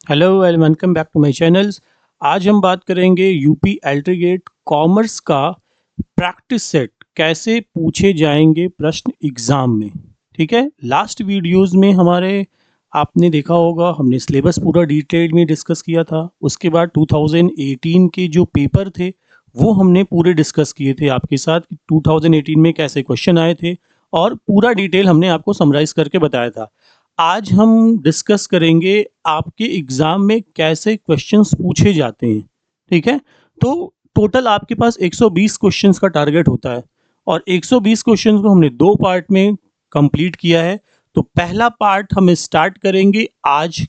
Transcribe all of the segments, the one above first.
Hello and welcome back to my channels. आज हम बात करेंगे यूपी एल्ट्रीगेट कॉमर्स का प्रैक्टिस सेट कैसे पूछे जाएंगे प्रश्न एग्जाम में। ठीक है, लास्ट वीडियोस में हमारे आपने देखा होगा हमने सिलेबस पूरा डिटेल में डिस्कस किया था। उसके बाद 2018 के जो पेपर थे वो हमने पूरे डिस्कस किए थे आपके साथ कि 2018 में कैसे क्वेश्चन आए थे और पूरा डिटेल हमने आपको समराइज करके बताया था। आज हम डिस्कस करेंगे आपके एग्जाम में कैसे क्वेश्चंस पूछे जाते हैं। ठीक है, तो टोटल आपके पास 120 क्वेश्चंस का टारगेट होता है और 120 क्वेश्चंस को हमने दो पार्ट में कंप्लीट किया है। तो पहला पार्ट हम स्टार्ट करेंगे आज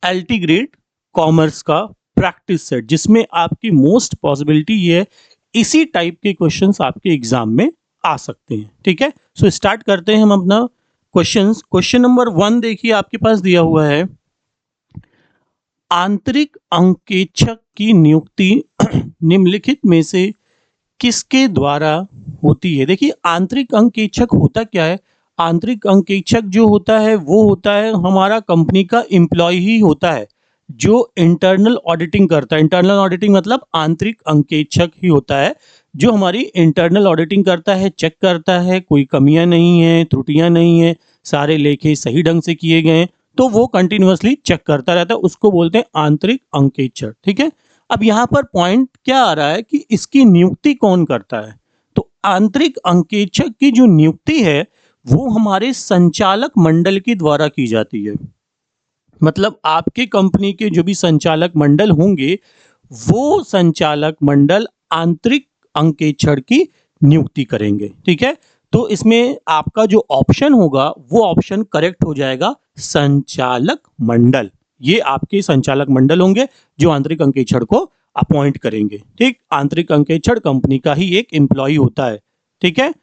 एल्टी ग्रेड कॉमर्स का प्रैक्टिस सेट, जिसमें आपकी मोस्ट पॉसिबिलिटी ये है इसी टाइप के क्वेश्चंस आपके एग्जाम में आ सकते हैं। ठीक है, सो स्टार्ट करते हैं हम अपना क्वेश्चंस। क्वेश्चन नंबर 1 देखिए आपके पास दिया हुआ है, आंतरिक अंकेक्षक की नियुक्ति निम्नलिखित में से किसके द्वारा होती है। देखिए आंतरिक अंकेक्षक होता क्या है। आंतरिक अंकेक्षक जो होता है वो होता है हमारा कंपनी का एम्प्लॉय ही होता है जो इंटरनल ऑडिटिंग करता है। इंटरनल ऑडिटिंग मतलब आंतरिक अंकेक्षक ही होता है जो हमारी इंटरनल ऑडिटिंग करता है, चेक करता है कोई कमियां नहीं है, त्रुटियां नहीं है, सारे लेखे सही ढंग से किए गए हैं, तो वो कंटिन्यूअसली चेक करता रहता है, उसको बोलते हैं आंतरिक अंकेक्षक। ठीक है, अब यहाँ पर पॉइंट क्या आ रहा है कि इसकी नियुक्ति कौन करता है। तो आंतरिक अंकेक्षक की जो नियुक्ति है वो हमारे संचालक मंडल के द्वारा की जाती है। मतलब आपके कंपनी के जो भी संचालक मंडल होंगे वो संचालक मंडल आंतरिक अंकेक्षण की नियुक्ति करेंगे। ठीक है, तो इसमें आपका जो ऑप्शन होगा वो ऑप्शन करेक्ट हो जाएगा, संचालक मंडल। ये आपके संचालक मंडल होंगे जो आंतरिक अंकेक्षण को अपॉइंट करेंगे। ठीक, आंतरिक अंकेक्षण कंपनी का ही एक एम्प्लॉय होता है। ठीक है,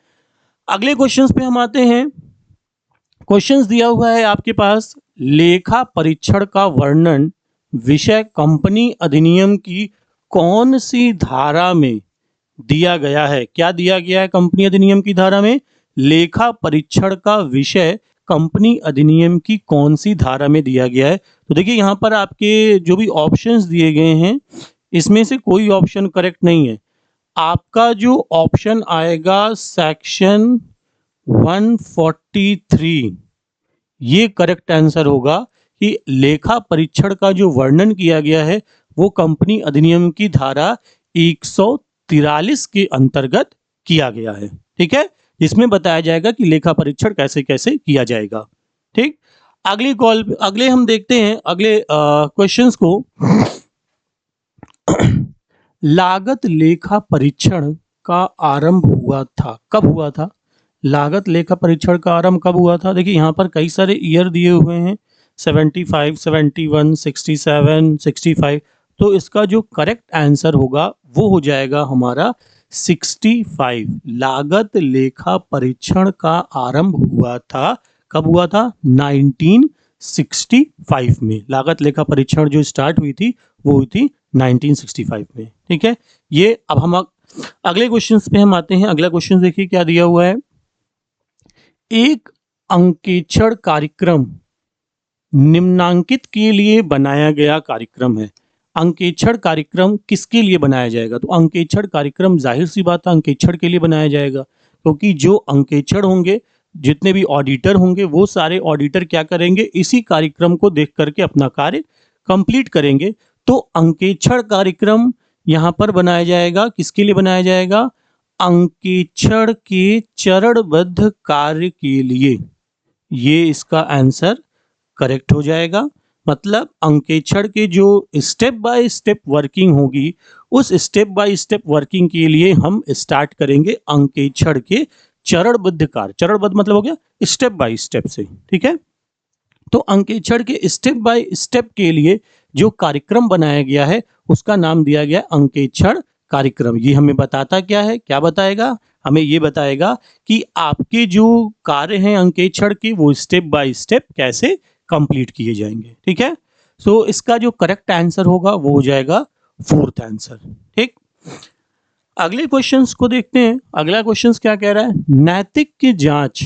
अगले क्वेश्चंस पे हम आते हैं। क्वेश्चंस दिया हुआ है आपके पास, लेखा परीक्षण का वर्णन विषय कंपनी अधिनियम की कौन सी धारा में दिया गया है। क्या दिया गया है कंपनी अधिनियम की धारा में? लेखा परीक्षण का विषय कंपनी अधिनियम की कौन सी धारा में दिया गया है। तो देखिए यहाँ पर आपके जो भी ऑप्शंस दिए गए हैं इसमें से कोई ऑप्शन करेक्ट नहीं है। आपका जो ऑप्शन आएगा सेक्शन 143, ये करेक्ट आंसर होगा कि लेखा परीक्षण का जो वर्णन किया गया है वो कंपनी अधिनियम की धारा 143 के अंतर्गत किया गया है। ठीक है, जिसमें बताया जाएगा कि लेखा परीक्षण कैसे कैसे किया जाएगा। ठीक, अगले हम देखते हैं अगले क्वेश्चंस को। लागत लेखा परीक्षण का आरंभ हुआ था, कब हुआ था? लागत लेखा परीक्षण का आरंभ कब हुआ था? देखिए यहाँ पर कई सारे ईयर दिए हुए हैं, 75, 71, 67, 65। तो इसका जो करेक्ट आंसर होगा वो हो जाएगा हमारा 65। लागत लेखा परीक्षण का आरंभ हुआ था, कब हुआ था? 1965 में लागत लेखा परीक्षण जो स्टार्ट हुई थी वो हुई थी 1965 में। ठीक है, ये अब हम अगले क्वेश्चन पे हम आते हैं। अगला क्वेश्चन देखिए क्या दिया हुआ है, एक अंकेक्षण कार्यक्रम निम्नांकित के लिए बनाया गया कार्यक्रम है। अंकेक्षण कार्यक्रम किसके लिए बनाया जाएगा? तो अंकेक्षण कार्यक्रम जाहिर सी बात है अंकेक्षण के लिए बनाया जाएगा, क्योंकि जो अंकेक्षण होंगे, जितने भी ऑडिटर होंगे, वो सारे ऑडिटर क्या करेंगे, इसी कार्यक्रम को देख करके अपना कार्य कंप्लीट करेंगे। तो अंकेक्षण कार्यक्रम यहां पर बनाया जाएगा, किसके लिए बनाया जाएगा? अंकेक्षण के चरणबद्ध कार्य के लिए। ये इसका आंसर करेक्ट हो जाएगा। मतलब अंकेक्षण के जो स्टेप बाय स्टेप वर्किंग होगी उस स्टेप बाय स्टेप वर्किंग के लिए हम स्टार्ट करेंगे अंकेक्षण के चरणबद्ध कार्य। चरणबद्ध मतलब हो गया स्टेप बाय स्टेप से। ठीक है, तो अंकेक्षण के स्टेप बाय स्टेप के लिए जो कार्यक्रम बनाया गया है उसका नाम दिया गया अंकेक्षण कार्यक्रम। ये हमें बताता क्या है, क्या बताएगा? हमें ये बताएगा कि आपके जो कार्य हैं अंकेक्षण के वो स्टेप बाय स्टेप कैसे कंप्लीट किए जाएंगे। ठीक है, सो इसका जो करेक्ट आंसर होगा वो हो जाएगा फोर्थ आंसर। ठीक, अगले क्वेश्चंस को देखते हैं। अगला क्वेश्चंस क्या कह रहा है, नैतिक की जांच।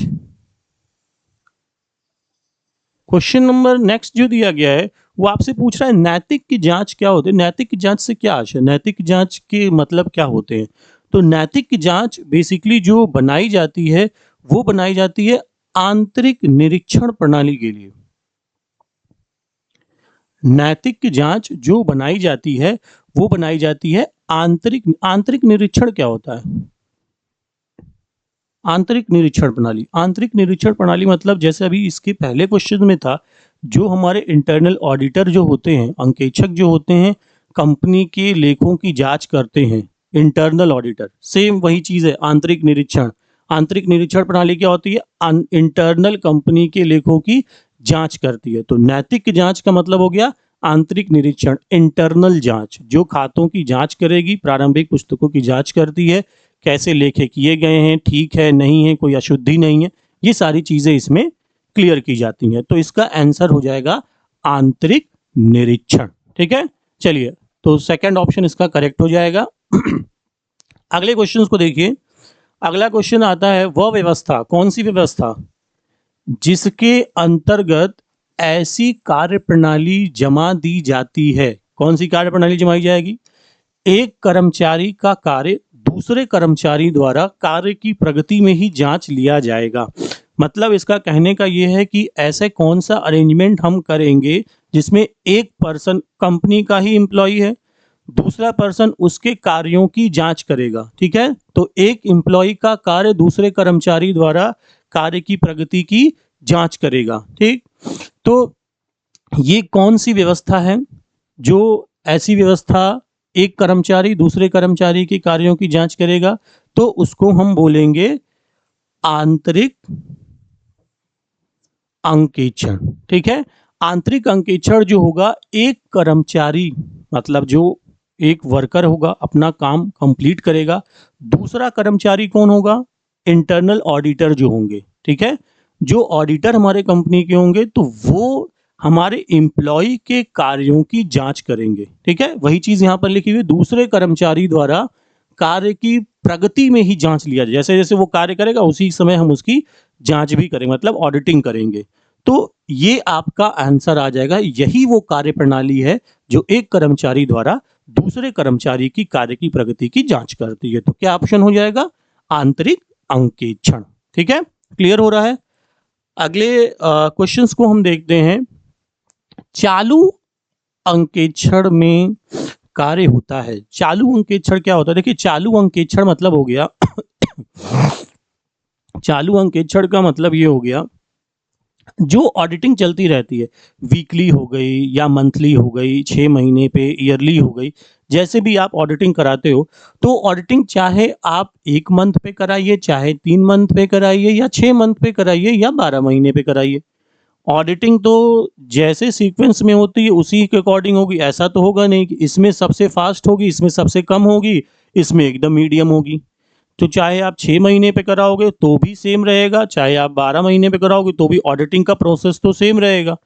क्वेश्चन नंबर नेक्स्ट जो दिया गया है वो आपसे पूछ रहा है नैतिक की जांच क्या होती है, नैतिक की जांच से क्या आशय, नैतिक जांच के मतलब क्या होते हैं। तो नैतिक की जांच बेसिकली जो बनाई जाती है वो बनाई जाती है आंतरिक निरीक्षण प्रणाली के लिए। नैतिक की जांच जो बनाई जाती है वो बनाई जाती है आंतरिक आंतरिक निरीक्षण क्या होता है, आंतरिक निरीक्षण प्रणाली। आंतरिक निरीक्षण प्रणाली मतलब जैसे अभी इसके पहले क्वेश्चन में था, जो हमारे इंटरनल ऑडिटर जो होते हैं, अंकेक्षक जो होते हैं, कंपनी के लेखों की जांच करते हैं, इंटरनल ऑडिटर, सेम वही चीज है आंतरिक निरीक्षण। आंतरिक निरीक्षण प्रणाली क्या होती है, इंटरनल कंपनी के लेखों की जांच करती है। तो नैतिक जांच का मतलब हो गया आंतरिक निरीक्षण, इंटरनल जांच, जो खातों की जांच करेगी, प्रारंभिक पुस्तकों की जांच करती है, कैसे लेखे किए गए हैं, ठीक है नहीं है, कोई अशुद्धि नहीं है, ये सारी चीजें इसमें क्लियर की जाती हैं। तो इसका आंसर हो जाएगा आंतरिक निरीक्षण। ठीक है, चलिए, तो सेकंड ऑप्शन इसका करेक्ट हो जाएगा। अगले क्वेश्चन को देखिए। अगला क्वेश्चन आता है, वह व्यवस्था, कौन सी व्यवस्था जिसके अंतर्गत ऐसी कार्य प्रणाली जमा दी जाती है। कौन सी कार्य प्रणाली जमाई जाएगी, एक कर्मचारी का कार्य दूसरे कर्मचारी द्वारा कार्य की प्रगति में ही जांच लिया जाएगा। मतलब इसका कहने का यह है कि ऐसे कौन सा अरेंजमेंट हम करेंगे जिसमें एक पर्सन कंपनी का ही एम्प्लॉय है, दूसरा पर्सन उसके कार्यों की जांच करेगा। ठीक है, तो एक एम्प्लॉय का कार्य दूसरे कर्मचारी द्वारा कार्य की प्रगति की जांच करेगा। ठीक, तो ये कौन सी व्यवस्था है जो ऐसी व्यवस्था एक कर्मचारी दूसरे कर्मचारी के कार्यों की जांच करेगा, तो उसको हम बोलेंगे आंतरिक अंकेक्षण। ठीक है, आंतरिक अंकेक्षण जो होगा, एक कर्मचारी मतलब जो एक वर्कर होगा अपना काम कंप्लीट करेगा, दूसरा कर्मचारी कौन होगा, इंटरनल ऑडिटर जो होंगे। ठीक है, जो ऑडिटर हमारे कंपनी के होंगे तो वो हमारे एम्प्लॉय के कार्यों की जांच करेंगे। ठीक है, वही चीज यहां पर लिखी हुई, दूसरे कर्मचारी द्वारा कार्य की प्रगति में ही जांच लिया जाए, जैसे जैसे वो कार्य करेगा उसी समय हम उसकी जांच भी करेंगे, मतलब ऑडिटिंग करेंगे। तो ये आपका आंसर आ जाएगा, यही वो कार्य प्रणाली है जो एक कर्मचारी द्वारा दूसरे कर्मचारी की कार्य की प्रगति की जांच करती है। तो क्या ऑप्शन हो जाएगा, आंतरिक अंकेक्षण। ठीक है, क्लियर हो रहा है। अगले क्वेश्चंस को हम देखते हैं। चालू अंकेक्षण में कार्य होता है, चालू अंकेक्षण क्या होता है। देखिए, चालू अंकेक्षण मतलब हो गया चालू अंकेक्षण का मतलब ये हो गया, जो ऑडिटिंग चलती रहती है, वीकली हो गई या मंथली हो गई, 6 महीने पे, ईयरली हो गई, जैसे भी आप ऑडिटिंग कराते हो, तो ऑडिटिंग चाहे आप 1 मंथ पे कराइए, चाहे 3 मंथ पे कराइए, या 6 मंथ पे कराइए, या 12 महीने पे कराइए, ऑडिटिंग तो जैसे सीक्वेंस में होती है उसी के अकॉर्डिंग होगी। ऐसा तो होगा नहीं कि इसमें सबसे फास्ट होगी, इसमें सबसे कम होगी, इसमें एकदम मीडियम होगी। तो चाहे आप 6 महीने पे कराओगे तो भी सेम रहेगा, चाहे आप 12 महीने पे कराओगे तो भी ऑडिटिंग का प्रोसेस तो सेम रहेगा।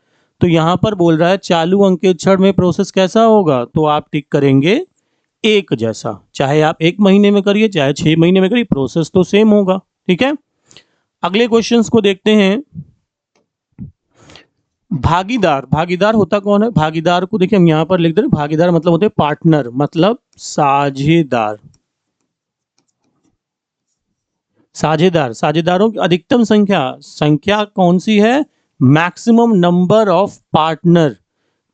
तो यहाँ पर बोल रहा है चालू अंकेक्षण में प्रोसेस कैसा होगा, तो आप टिक करेंगे एक जैसा, चाहे आप 1 महीने में करिए चाहे 6 महीने में करिए, प्रोसेस तो सेम होगा। ठीक है, अगले क्वेश्चंस को देखते हैं। भागीदार, भागीदार होता कौन है, भागीदार को देखिए हम यहां पर लिख दे रहे, भागीदार मतलब होते हैं पार्टनर, मतलब साझेदार। साझेदार, साझेदारों की अधिकतम संख्या, संख्या कौन सी है, मैक्सिमम नंबर ऑफ पार्टनर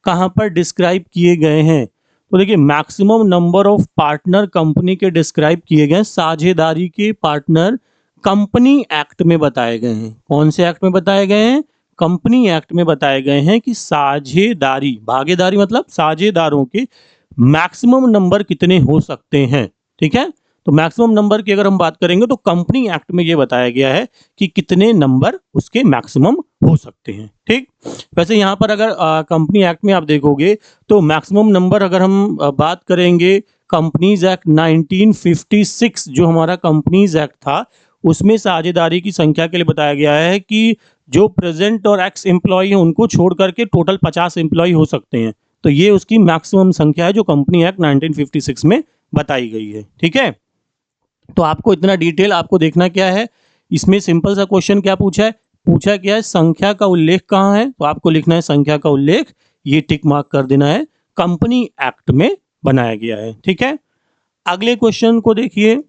कहां पर डिस्क्राइब किए गए हैं। तो देखिए, maximum number of partner company के डिस्क्राइब किए गए, साझेदारी के पार्टनर कंपनी एक्ट में बताए गए हैं। कौन से एक्ट में बताए गए हैं, कंपनी एक्ट में बताए गए हैं कि साझेदारी, भागीदारी मतलब साझेदारों के मैक्सिमम नंबर कितने हो सकते हैं। ठीक है, तो मैक्सिमम नंबर की अगर हम बात करेंगे तो कंपनी एक्ट में यह बताया गया है कि कितने नंबर उसके मैक्सिमम हो सकते हैं। ठीक, वैसे यहाँ पर अगर कंपनी एक्ट में आप देखोगे तो मैक्सिमम नंबर अगर हम बात करेंगे, कंपनीज एक्ट 1956 जो हमारा कंपनीज एक्ट था, उसमें साझेदारी की संख्या के लिए बताया गया है कि जो प्रेजेंट और एक्स एम्प्लॉय हैं उनको छोड़ करके टोटल 50 एम्प्लॉय हो सकते हैं। तो ये उसकी मैक्सिमम संख्या है जो कंपनी एक्ट 1956 में बताई गई है। ठीक है, तो आपको इतना डिटेल आपको देखना क्या है, इसमें सिंपल सा क्वेश्चन क्या पूछा है, पूछा क्या है, संख्या का उल्लेख कहाँ है, तो आपको लिखना है संख्या का उल्लेख ये टिक मार्क कर देना है, कंपनी एक्ट में बनाया गया है। ठीक है, अगले क्वेश्चन को देखिए।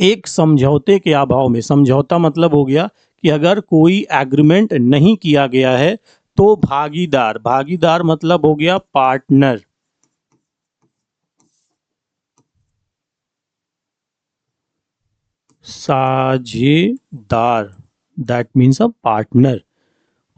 एक समझौते के अभाव में, समझौता मतलब हो गया कि अगर कोई एग्रीमेंट नहीं किया गया है तो भागीदार, भागीदार मतलब हो गया पार्टनर, साझेदार, that means a partner.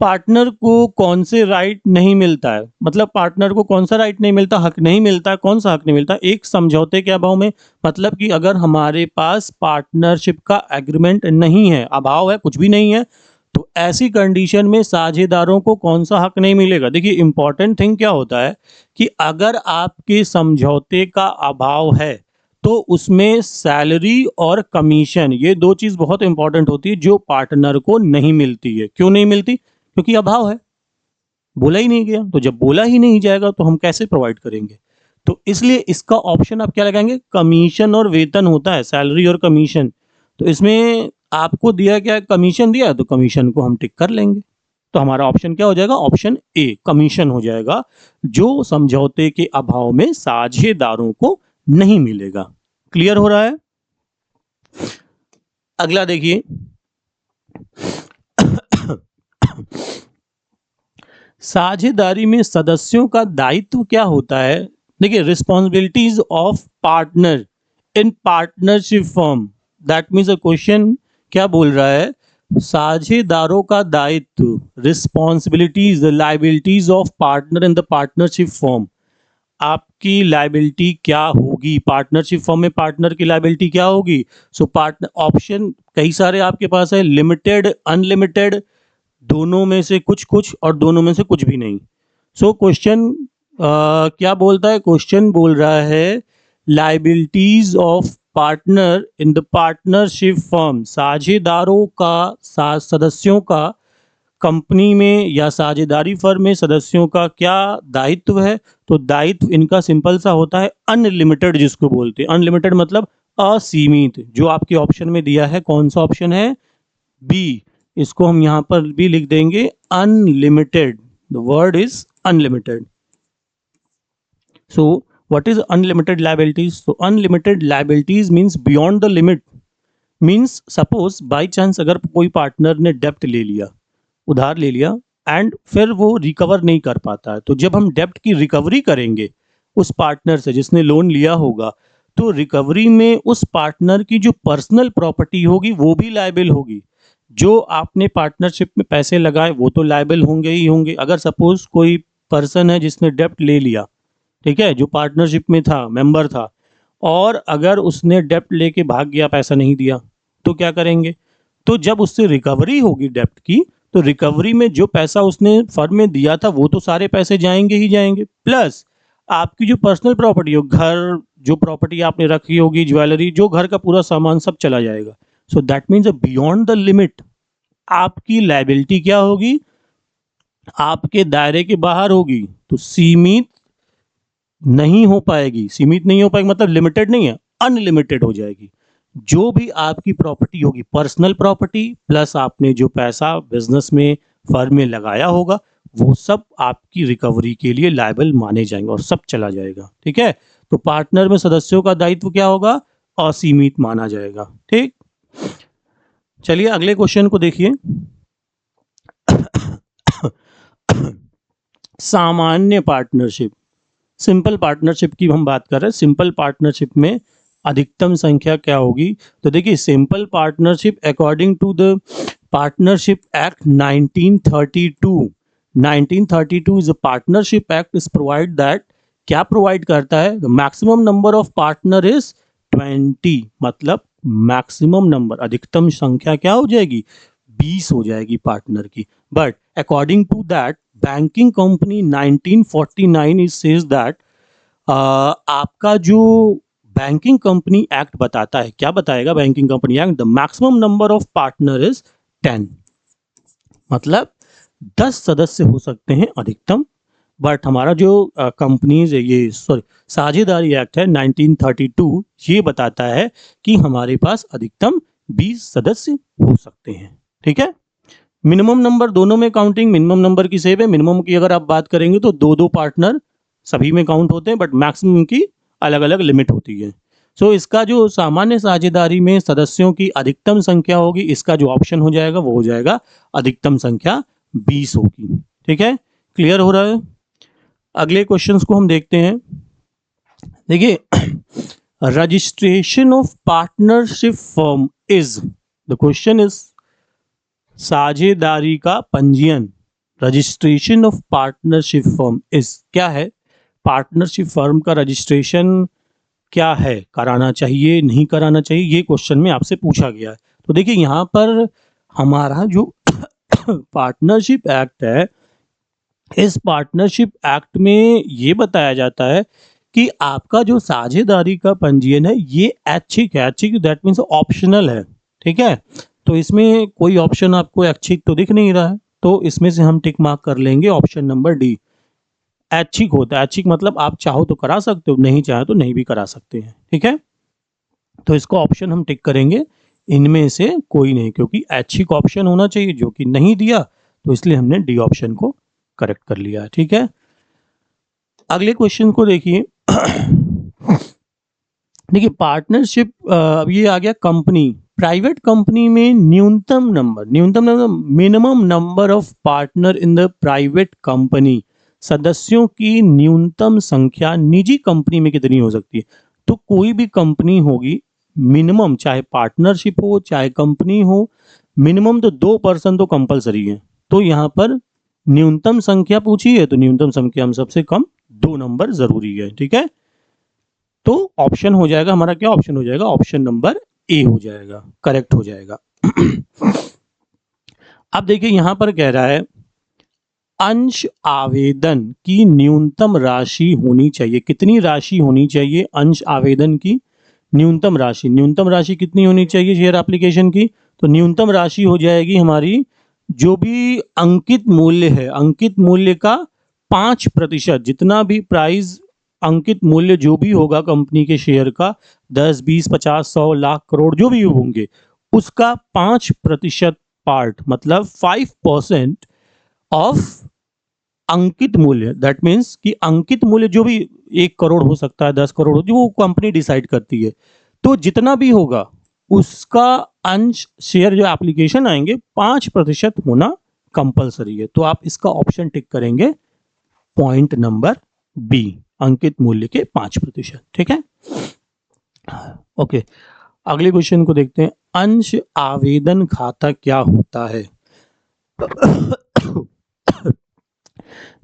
Partner को कौन से राइट नहीं मिलता है, मतलब पार्टनर को कौन सा राइट नहीं मिलता, हक नहीं मिलता है, कौन सा हक नहीं मिलता, एक समझौते के अभाव में, मतलब कि अगर हमारे पास पार्टनरशिप का एग्रीमेंट नहीं है, अभाव है, कुछ भी नहीं है, तो ऐसी कंडीशन में साझेदारों को कौन सा हक नहीं मिलेगा। देखिए इंपॉर्टेंट थिंग क्या होता है कि अगर आपके समझौते का अभाव है तो उसमें सैलरी और कमीशन, ये दो चीज बहुत इंपॉर्टेंट होती है जो पार्टनर को नहीं मिलती है। क्यों नहीं मिलती? क्योंकि अभाव है, बोला ही नहीं गया। तो जब बोला ही नहीं जाएगा तो हम कैसे प्रोवाइड करेंगे? तो इसलिए इसका ऑप्शन आप क्या लगाएंगे, कमीशन और वेतन होता है, सैलरी और कमीशन। तो इसमें आपको दिया क्या है, कमीशन दिया है, तो कमीशन को हम टिक कर लेंगे। तो हमारा ऑप्शन क्या हो जाएगा, ऑप्शन ए कमीशन हो जाएगा, जो समझौते के अभाव में साझेदारों को नहीं मिलेगा। क्लियर हो रहा है? अगला देखिए। साझेदारी में सदस्यों का दायित्व क्या होता है? देखिए responsibilities of partner in partnership firm, that means a question क्या बोल रहा है, साझेदारों का दायित्व, responsibilities, liabilities of partner in the partnership firm, आपकी लाइबिलिटी क्या होगी पार्टनरशिप फर्म में, पार्टनर की लाइबिलिटी क्या होगी। सो पार्टनर ऑप्शन कई सारे आपके पास है, लिमिटेड, अनलिमिटेड, दोनों में से कुछ कुछ और दोनों में से कुछ भी नहीं। सो क्वेश्चन क्या बोलता है, क्वेश्चन बोल रहा है liabilities of partner in the partnership firm, साझेदारों का, सदस्यों का कंपनी में या साझेदारी फर्म में सदस्यों का क्या दायित्व है। तो दायित्व इनका सिंपल सा होता है अनलिमिटेड, जिसको बोलते हैं अनलिमिटेड मतलब असीमित, जो आपके ऑप्शन में दिया है, कौन सा ऑप्शन है, बी। इसको हम यहां पर भी लिख देंगे unlimited, the word is unlimited. So what is unlimited liabilities? So unlimited liabilities means beyond the limit, means suppose by chance अगर कोई पार्टनर ने डेप्ट ले लिया, उधार ले लिया, एंड फिर वो रिकवर नहीं कर पाता है, तो जब हम डेप्ट की रिकवरी करेंगे उस पार्टनर से जिसने लोन लिया होगा, तो रिकवरी में उस पार्टनर की जो पर्सनल प्रॉपर्टी होगी वो भी लायबल होगी, जो आपने पार्टनरशिप में पैसे लगाए वो तो लायबल होंगे ही होंगे। अगर सपोज कोई पर्सन है जिसने डेप्ट ले लिया, ठीक है, जो पार्टनरशिप में था, मेंबर था, और अगर उसने डेप्ट लेके भाग गया, पैसा नहीं दिया, तो क्या करेंगे? तो जब उससे रिकवरी होगी डेप्ट की, तो रिकवरी में जो पैसा उसने फर्म में दिया था वो तो सारे पैसे जाएंगे ही जाएंगे, प्लस आपकी जो पर्सनल प्रॉपर्टी हो, घर, जो प्रॉपर्टी आपने रखी होगी, ज्वेलरी, जो घर का पूरा सामान, सब चला जाएगा। So that means beyond the limit आपकी लायबिलिटी क्या होगी, आपके दायरे के बाहर होगी, तो सीमित नहीं हो पाएगी। सीमित नहीं हो पाएगी मतलब लिमिटेड नहीं है, अनलिमिटेड हो जाएगी। जो भी आपकी प्रॉपर्टी होगी, पर्सनल प्रॉपर्टी प्लस आपने जो पैसा बिजनेस में, फर्म में लगाया होगा, वो सब आपकी रिकवरी के लिए लायबल माने जाएंगे और सब चला जाएगा। ठीक है, तो पार्टनर में सदस्यों का दायित्व क्या होगा, असीमित माना जाएगा। ठीक, चलिए अगले क्वेश्चन को देखिए। सामान्य पार्टनरशिप, सिंपल पार्टनरशिप की हम बात कर रहे हैं। सिंपल पार्टनरशिप में अधिकतम संख्या क्या होगी? तो देखिए simple partnership according to the partnership act 1932, 1932 is a partnership act is provide that, क्या प्रोवाइड करता है, the maximum number of partner is 20, मतलब मैक्सिमम नंबर, अधिकतम संख्या क्या हो जाएगी, 20 हो जाएगी पार्टनर की। But according to that banking company 1949 is says that, आपका जो बैंकिंग कंपनी एक्ट बताता है, क्या बताएगा banking company act, the maximum number of partner is 10, मतलब 10 सदस्य हो सकते हैं अधिकतम। बट हमारा जो कंपनीज है, ये सॉरी साझेदारी एक्ट है 1932, ये बताता है कि हमारे पास अधिकतम 20 सदस्य हो सकते हैं। ठीक है, मिनिमम नंबर दोनों में काउंटिंग मिनिमम नंबर की सेव है। मिनिमम की अगर आप बात करेंगे तो दो दो पार्टनर सभी में काउंट होते हैं, बट मैक्सिमम की अलग अलग लिमिट होती है। सो इसका जो सामान्य साझेदारी में सदस्यों की अधिकतम संख्या होगी, इसका जो ऑप्शन हो जाएगा वो हो जाएगा अधिकतम संख्या 20 होगी। ठीक है, क्लियर हो रहा है। अगले क्वेश्चंस को हम देखते हैं। देखिए, registration of partnership firm is, the question is, साझेदारी का पंजीयन, registration of partnership firm is क्या है, पार्टनरशिप फर्म का रजिस्ट्रेशन क्या है, कराना चाहिए नहीं कराना चाहिए, ये क्वेश्चन में आपसे पूछा गया है। तो देखिए यहाँ पर हमारा जो पार्टनरशिप एक्ट है, इस पार्टनरशिप एक्ट में ये बताया जाता है कि आपका जो साझेदारी का पंजीयन है ये ऐच्छिक है। ऐच्छिक दैट मीन्स ऑप्शनल है। ठीक है, तो इसमें कोई ऑप्शन आपको ऐच्छिक तो दिख नहीं रहा है, तो इसमें से हम टिक मार्क कर लेंगे ऑप्शन नंबर डी, ऐच्छिक होता है। ऐच्छिक मतलब आप चाहो तो करा सकते हो, नहीं चाहे तो नहीं भी करा सकते हैं। ठीक है, तो इसको ऑप्शन हम टिक करेंगे, इनमें से कोई नहीं, क्योंकि ऐच्छिक ऑप्शन होना चाहिए जो कि नहीं दिया, तो इसलिए हमने डी ऑप्शन को करेक्ट कर लिया। ठीक है, अगले क्वेश्चन को देखिए। देखिए पार्टनरशिप, अब ये आ गया कंपनी, प्राइवेट कंपनी में न्यूनतम number minimum number of partner in the private company, सदस्यों की न्यूनतम संख्या निजी कंपनी में कितनी हो सकती है। तो कोई भी कंपनी होगी, मिनिमम चाहे पार्टनरशिप हो चाहे कंपनी हो, मिनिमम तो 2 पर्सन तो कंपलसरी है। तो यहाँ पर न्यूनतम संख्या पूछी है, तो न्यूनतम संख्या हम सबसे कम 2 नंबर जरूरी है। ठीक है, तो ऑप्शन हो जाएगा हमारा, क्या ऑप्शन हो जाएगा, ऑप्शन नंबर ए हो जाएगा, करेक्ट हो जाएगा। अब देखिए यहां पर कह रहा है अंश आवेदन की न्यूनतम राशि होनी चाहिए। कितनी राशि होनी चाहिए अंश आवेदन की, न्यूनतम राशि, न्यूनतम राशि कितनी होनी चाहिए शेयर एप्लीकेशन की, तो न्यूनतम राशि हो जाएगी हमारी, जो भी अंकित मूल्य है, अंकित मूल्य का 5%, जितना भी प्राइस अंकित मूल्य जो भी होगा कंपनी के शेयर का, 10, 20, 50, 100, लाख, करोड़ जो भी होंगे, उसका 5% पार्ट, मतलब 5% ऑफ अंकित मूल्य। दैट मीन्स कि अंकित मूल्य जो भी 1 करोड़ हो सकता है, 10 करोड़, जो वो कंपनी डिसाइड करती है, तो जितना भी होगा उसका अंश शेयर जो एप्लीकेशन आएंगे 5% होना कंपलसरी है। तो आप इसका ऑप्शन टिक करेंगे, पॉइंट नंबर बी, अंकित मूल्य के 5%। ठीक है, ओके, अगले क्वेश्चन को देखते हैं। अंश आवेदन खाता क्या होता है।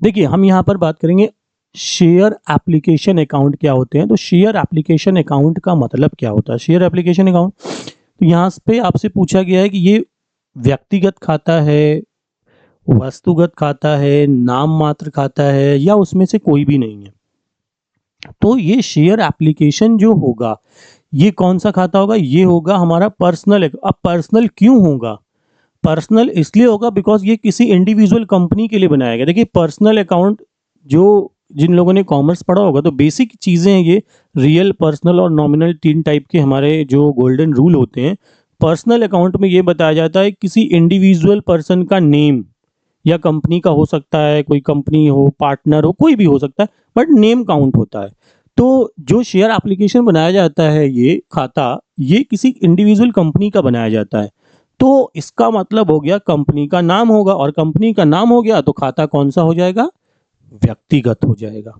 देखिए हम यहां पर बात करेंगे शेयर एप्लीकेशन अकाउंट क्या होते हैं। तो शेयर एप्लीकेशन अकाउंट का मतलब क्या होता है, शेयर एप्लीकेशन अकाउंट, तो यहाँ पे आपसे पूछा गया है कि ये व्यक्तिगत खाता है, वस्तुगत खाता है, नाम मात्र खाता है, या उसमें से कोई भी नहीं है। तो ये शेयर एप्लीकेशन जो होगा ये कौन सा खाता होगा, ये होगा हमारा पर्सनल। अब पर्सनल क्यों होगा, पर्सनल इसलिए होगा बिकॉज ये किसी इंडिविजुअल कंपनी के लिए बनाया गया। देखिए पर्सनल अकाउंट, जो जिन लोगों ने कॉमर्स पढ़ा होगा तो बेसिक चीज़ें हैं ये, रियल, पर्सनल और नॉमिनल, 3 टाइप के हमारे जो गोल्डन रूल होते हैं। पर्सनल अकाउंट में ये बताया जाता है किसी इंडिविजुअल पर्सन का नेम, या कंपनी का हो सकता है, कोई कंपनी हो, पार्टनर हो, कोई भी हो सकता है, बट नेम काउंट होता है। तो जो शेयर एप्लीकेशन बनाया जाता है, ये खाता, ये किसी इंडिविजुअल कंपनी का बनाया जाता है। तो इसका मतलब हो गया कंपनी का नाम होगा, और कंपनी का नाम हो गया तो खाता कौन सा हो जाएगा, व्यक्तिगत हो जाएगा।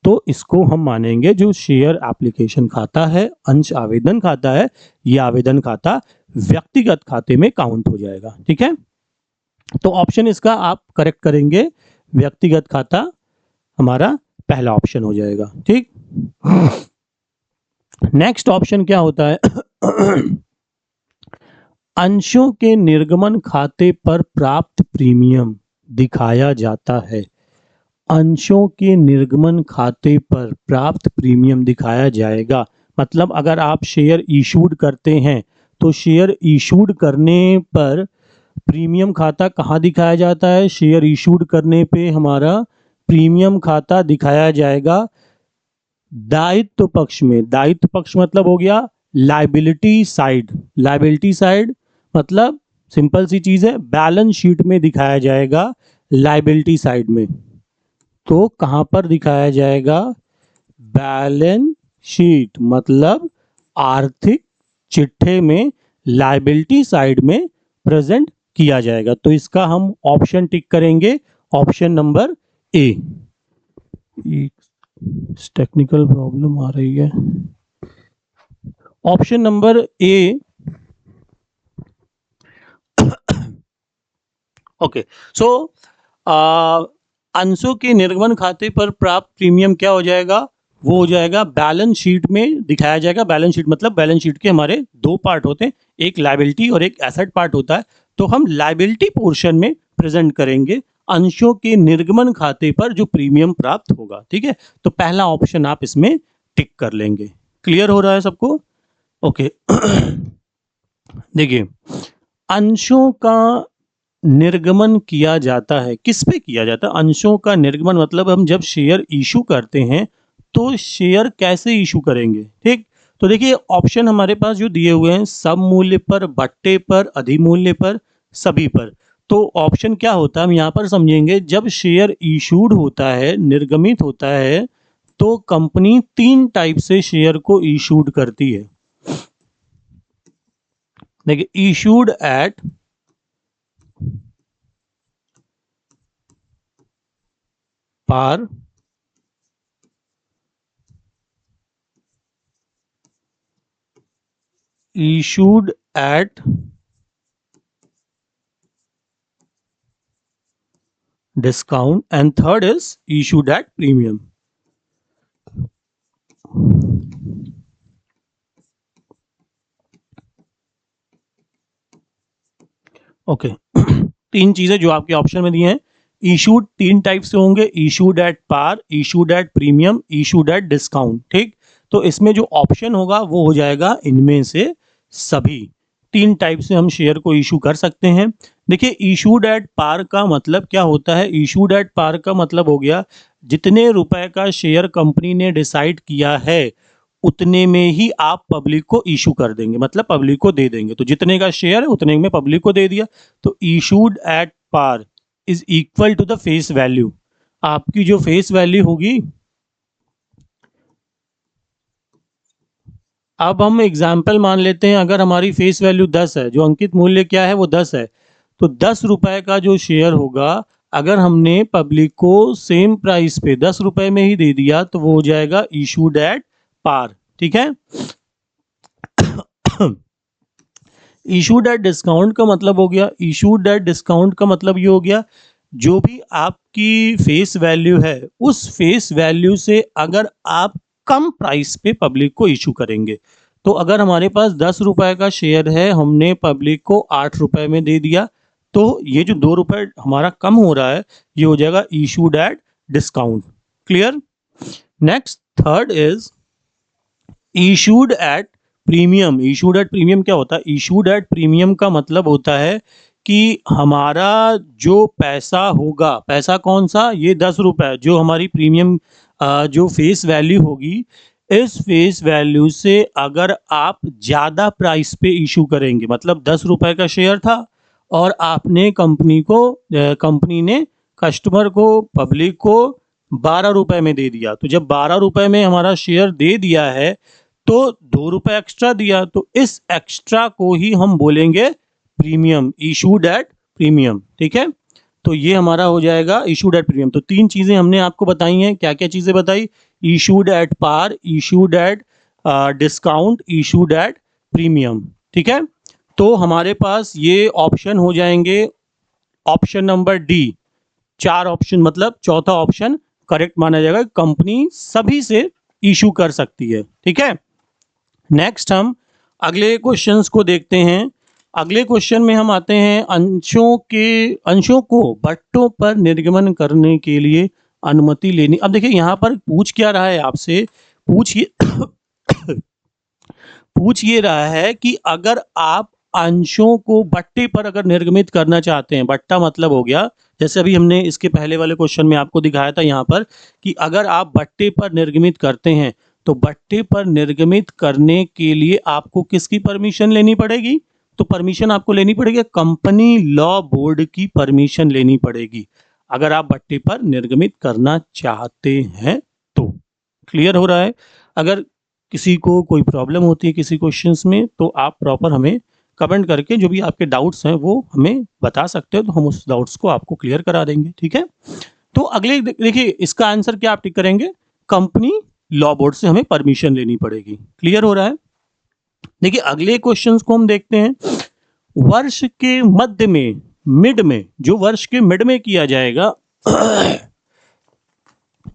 तो इसको हम मानेंगे जो शेयर एप्लीकेशन खाता है, अंश आवेदन खाता है, ये आवेदन खाता व्यक्तिगत खाते में काउंट हो जाएगा। ठीक है, तो ऑप्शन इसका आप करेक्ट करेंगे, व्यक्तिगत खाता हमारा पहला ऑप्शन हो जाएगा। ठीक, नेक्स्ट ऑप्शन क्या होता है। अंशों के निर्गमन खाते पर प्राप्त प्रीमियम दिखाया जाता है। अंशों के निर्गमन खाते पर प्राप्त प्रीमियम दिखाया जाएगा, मतलब अगर आप शेयर इशूड करते हैं तो शेयर इशूड करने पर प्रीमियम खाता कहाँ दिखाया जाता है, शेयर इशूड करने पे हमारा प्रीमियम खाता दिखाया जाएगा दायित्व पक्ष में। दायित्व पक्ष मतलब हो गया लायबिलिटी साइड, लायबिलिटी साइड मतलब सिंपल सी चीज है, बैलेंस शीट में दिखाया जाएगा लायबिलिटी साइड में। तो कहां पर दिखाया जाएगा? बैलेंस शीट मतलब आर्थिक चिट्ठे में लायबिलिटी साइड में प्रेजेंट किया जाएगा। तो इसका हम ऑप्शन टिक करेंगे, option number A. Technical problem आ रही है। Option number A. Okay, so अंशों के निर्गमन खाते पर प्राप्त प्रीमियम क्या हो जाएगा? वो हो जाएगा बैलेंस शीट में दिखाया जाएगा। बैलेंस शीट मतलब बैलेंस शीट के हमारे दो पार्ट होते हैं, एक लायबिलिटी और एक एसेट पार्ट होता है। तो हम लायबिलिटी पोर्शन में प्रेजेंट करेंगे अंशों के निर्गमन खाते पर जो प्रीमियम प्राप्त होगा। ठीक है, तो पहला ऑप्शन आप इसमें टिक कर लेंगे। क्लियर हो रहा है सबको? ओके देखिए, अंशों का निर्गमन किया जाता है, किस पे किया जाता है? अंशों का निर्गमन मतलब हम जब शेयर इशू करते हैं तो शेयर कैसे इशू करेंगे। ठीक, तो देखिए ऑप्शन हमारे पास जो दिए हुए हैं, सब मूल्य पर, बट्टे पर, अधिमूल्य पर, सभी पर। तो ऑप्शन क्या होता है हम यहाँ पर समझेंगे। जब शेयर इशूड होता है, निर्गमित होता है, तो कंपनी तीन टाइप से शेयर को इशूड करती है। देखिए, issued at par, issued at discount, and third is issued at premium. Okay तीन चीजें जो आपके ऑप्शन में दी हैं। इशूड तीन टाइप से होंगे, issued at par, issued at premium, issued at discount. ठीक, तो इसमें जो ऑप्शन होगा वो हो जाएगा इनमें से सभी। तीन टाइप से हम शेयर को इशू कर सकते हैं। देखिए, इशूड एट पार का मतलब क्या होता है? इशूड एट पार का मतलब हो गया जितने रुपए का शेयर कंपनी ने डिसाइड किया है उतने में ही आप पब्लिक को इशू कर देंगे, मतलब पब्लिक को दे देंगे। तो जितने का शेयर है उतने में पब्लिक को दे दिया। तो issued at par is equal to the face value. आपकी जो फेस वैल्यू होगी, अब हम एग्जाम्पल मान लेते हैं, अगर हमारी फेस वैल्यू 10 है, जो अंकित मूल्य क्या है वो 10 है, तो 10 रुपए का जो शेयर होगा, अगर हमने पब्लिक को सेम प्राइस पे 10 रुपए में ही दे दिया तो वो हो जाएगा इशूड एट पार। ठीक है, इशूड एट डिस्काउंट का मतलब हो गया, इशूड एट डिस्काउंट का मतलब ये हो गया जो भी आपकी फेस वैल्यू है उस फेस वैल्यू से अगर आप कम प्राइस पे पब्लिक को इशू करेंगे। तो अगर हमारे पास 10 रुपए का शेयर है, हमने पब्लिक को 8 रुपए में दे दिया, तो ये जो 2 रुपए हमारा कम हो रहा है ये हो जाएगा issued at discount. Clear? Next, third is issued at premium. Issued at premium क्या होता है? इशूड एट प्रीमियम का मतलब होता है कि हमारा जो पैसा होगा, पैसा कौन सा? ये 10 रुपए जो हमारी प्रीमियम जो फेस वैल्यू होगी, इस फेस वैल्यू से अगर आप ज़्यादा प्राइस पे इशू करेंगे, मतलब 10 रुपए का शेयर था और आपने कंपनी ने कस्टमर को, पब्लिक को 12 रुपए में दे दिया। तो जब 12 रुपए में हमारा शेयर दे दिया है तो 2 रुपए एक्स्ट्रा दिया, तो इस एक्स्ट्रा को ही हम बोलेंगे प्रीमियम, इशूड एट प्रीमियम। ठीक है, तो ये हमारा हो जाएगा इशूड एट प्रीमियम। तो तीन चीजें हमने आपको बताई हैं। क्या क्या चीजें बताई? Issued at par, issued at discount, issued at premium. ठीक है, तो हमारे पास ये ऑप्शन हो जाएंगे ऑप्शन नंबर डी। 4 ऑप्शन मतलब चौथा ऑप्शन करेक्ट माना जाएगा। कंपनी सभी से इशू कर सकती है। ठीक है, नेक्स्ट हम अगले क्वेश्चंस को देखते हैं। अगले क्वेश्चन में हम आते हैं अंशों को बट्टों पर निर्गमन करने के लिए अनुमति लेनी। अब देखिए यहाँ पर पूछ क्या रहा है आपसे, पूछ ये रहा है कि अगर आप अंशों को बट्टे पर अगर निर्गमित करना चाहते हैं, बट्टा मतलब हो गया, जैसे अभी हमने इसके पहले वाले क्वेश्चन में आपको दिखाया था यहाँ पर कि अगर आप बट्टे पर निर्गमित करते हैं तो बट्टे पर निर्गमित करने के लिए आपको किसकी परमिशन लेनी पड़ेगी? तो परमिशन आपको लेनी पड़ेगी, कंपनी लॉ बोर्ड की परमिशन लेनी पड़ेगी अगर आप भट्टी पर निर्गमित करना चाहते हैं तो। क्लियर हो रहा है? अगर किसी को कोई प्रॉब्लम होती है किसी क्वेश्चंस में तो आप प्रॉपर हमें कमेंट करके जो भी आपके डाउट्स हैं वो हमें बता सकते हो, तो हम उस डाउट्स को आपको क्लियर करा देंगे। ठीक है, तो अगले देखिए इसका आंसर क्या आप टिक करेंगे, कंपनी लॉ बोर्ड से हमें परमिशन लेनी पड़ेगी। क्लियर हो रहा है? देखिए अगले क्वेश्चंस को हम देखते हैं। वर्ष के मध्य में, मिड में, जो वर्ष के मिड में किया जाएगा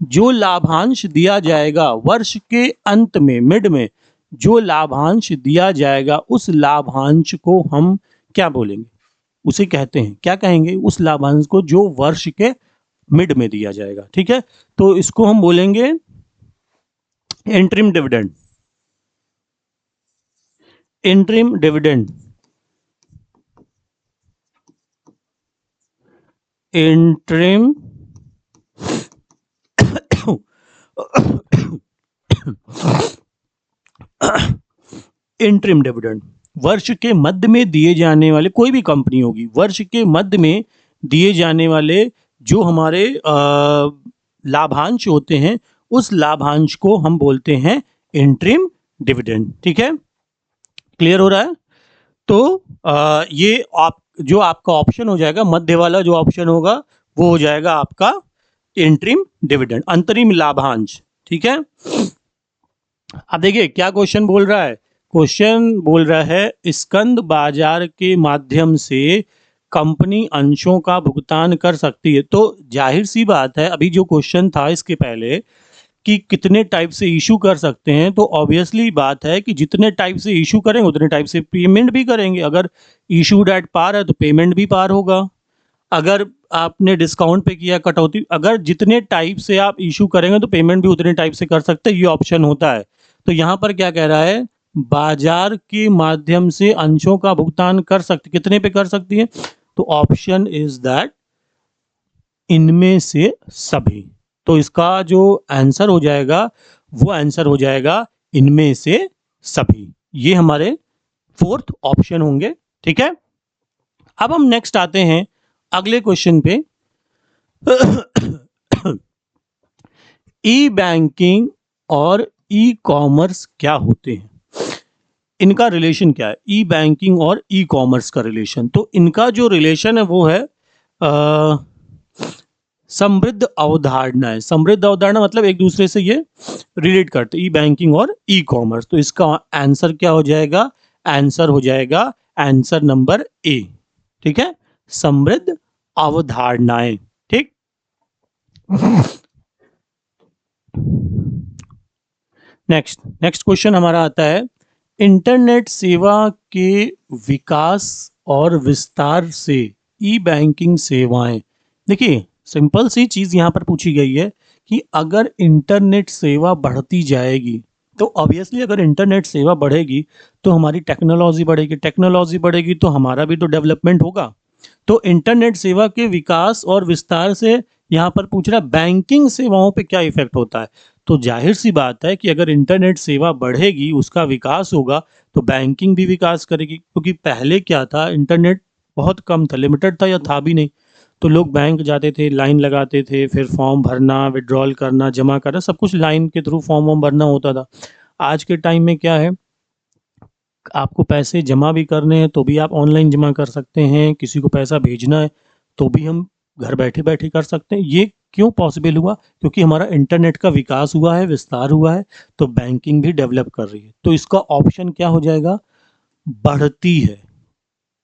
जो लाभांश दिया जाएगा वर्ष के अंत में, मिड में जो लाभांश दिया जाएगा उस लाभांश को हम क्या बोलेंगे, उसे कहते हैं, क्या कहेंगे उस लाभांश को जो वर्ष के मिड में दिया जाएगा। ठीक है, तो इसको हम बोलेंगे interim dividend. Interim dividend, interim interim dividend वर्ष के मध्य में दिए जाने वाले, कोई भी कंपनी होगी, वर्ष के मध्य में दिए जाने वाले जो हमारे लाभांश होते हैं उस लाभांश को हम बोलते हैं इंटरिम डिविडेंड। ठीक है, क्लियर हो रहा है? तो ये आप जो आपका ऑप्शन हो जाएगा, मध्य वाला जो ऑप्शन होगा वो हो जाएगा आपका इंटरिम डिविडेंड, अंतरिम लाभांश। ठीक है, अब देखिए क्या क्वेश्चन बोल रहा है। क्वेश्चन बोल रहा है स्कंद बाजार के माध्यम से कंपनी अंशों का भुगतान कर सकती है। तो जाहिर सी बात है, अभी जो क्वेश्चन था इसके पहले कि कितने टाइप से इशू कर सकते हैं, तो ऑब्वियसली बात है कि जितने टाइप से इशू करेंगे उतने टाइप से पेमेंट भी करेंगे। अगर इशूड एट पार है तो पेमेंट भी पार होगा, अगर आपने डिस्काउंट पे किया, कटौती, अगर जितने टाइप से आप इशू करेंगे तो पेमेंट भी उतने टाइप से कर सकते हैं, ये ऑप्शन होता है। तो यहाँ पर क्या कह रहा है, बाजार के माध्यम से अंशों का भुगतान कर सकती, कितने पे कर सकती है, तो ऑप्शन इज दैट इनमें से सभी। तो इसका जो आंसर हो जाएगा वो आंसर हो जाएगा इनमें से सभी, ये हमारे फोर्थ ऑप्शन होंगे। ठीक है, अब हम नेक्स्ट आते हैं अगले क्वेश्चन पे। ई बैंकिंग और ई कॉमर्स क्या होते हैं, इनका रिलेशन क्या है, ई बैंकिंग और ई कॉमर्स का रिलेशन। तो इनका जो रिलेशन है वो है समृद्ध अवधारणा है। समृद्ध अवधारणा मतलब एक दूसरे से ये रिलेट करते, ई बैंकिंग और ई कॉमर्स। तो इसका आंसर क्या हो जाएगा, आंसर हो जाएगा आंसर नंबर ए। ठीक है, समृद्ध अवधारणाएं। ठीक, नेक्स्ट क्वेश्चन हमारा आता है, इंटरनेट सेवा के विकास और विस्तार से ई बैंकिंग सेवाएं। देखिए सिंपल सी चीज यहां पर पूछी गई है कि अगर इंटरनेट सेवा बढ़ती जाएगी, तो ऑब्वियसली अगर इंटरनेट सेवा बढ़ेगी तो हमारी टेक्नोलॉजी बढ़ेगी, टेक्नोलॉजी बढ़ेगी तो हमारा भी तो डेवलपमेंट होगा। तो इंटरनेट सेवा के विकास और विस्तार से यहाँ पर पूछ रहा है बैंकिंग सेवाओं पे क्या इफेक्ट होता है। तो जाहिर सी बात है कि अगर इंटरनेट सेवा बढ़ेगी, उसका विकास होगा, तो बैंकिंग भी विकास करेगी। क्योंकि पहले क्या था, इंटरनेट बहुत कम था, लिमिटेड था या था भी नहीं, तो लोग बैंक जाते थे, लाइन लगाते थे, फिर फॉर्म भरना, विड्रॉल करना, जमा करना, सब कुछ लाइन के थ्रू फॉर्म वॉर्म भरना होता था। आज के टाइम में क्या है, आपको पैसे जमा भी करने हैं तो भी आप ऑनलाइन जमा कर सकते हैं, किसी को पैसा भेजना है तो भी हम घर बैठे बैठे कर सकते हैं। ये क्यों पॉसिबल हुआ, क्योंकि हमारा इंटरनेट का विकास हुआ है, विस्तार हुआ है, तो बैंकिंग भी डेवलप कर रही है। तो इसका ऑप्शन क्या हो जाएगा, बढ़ती है।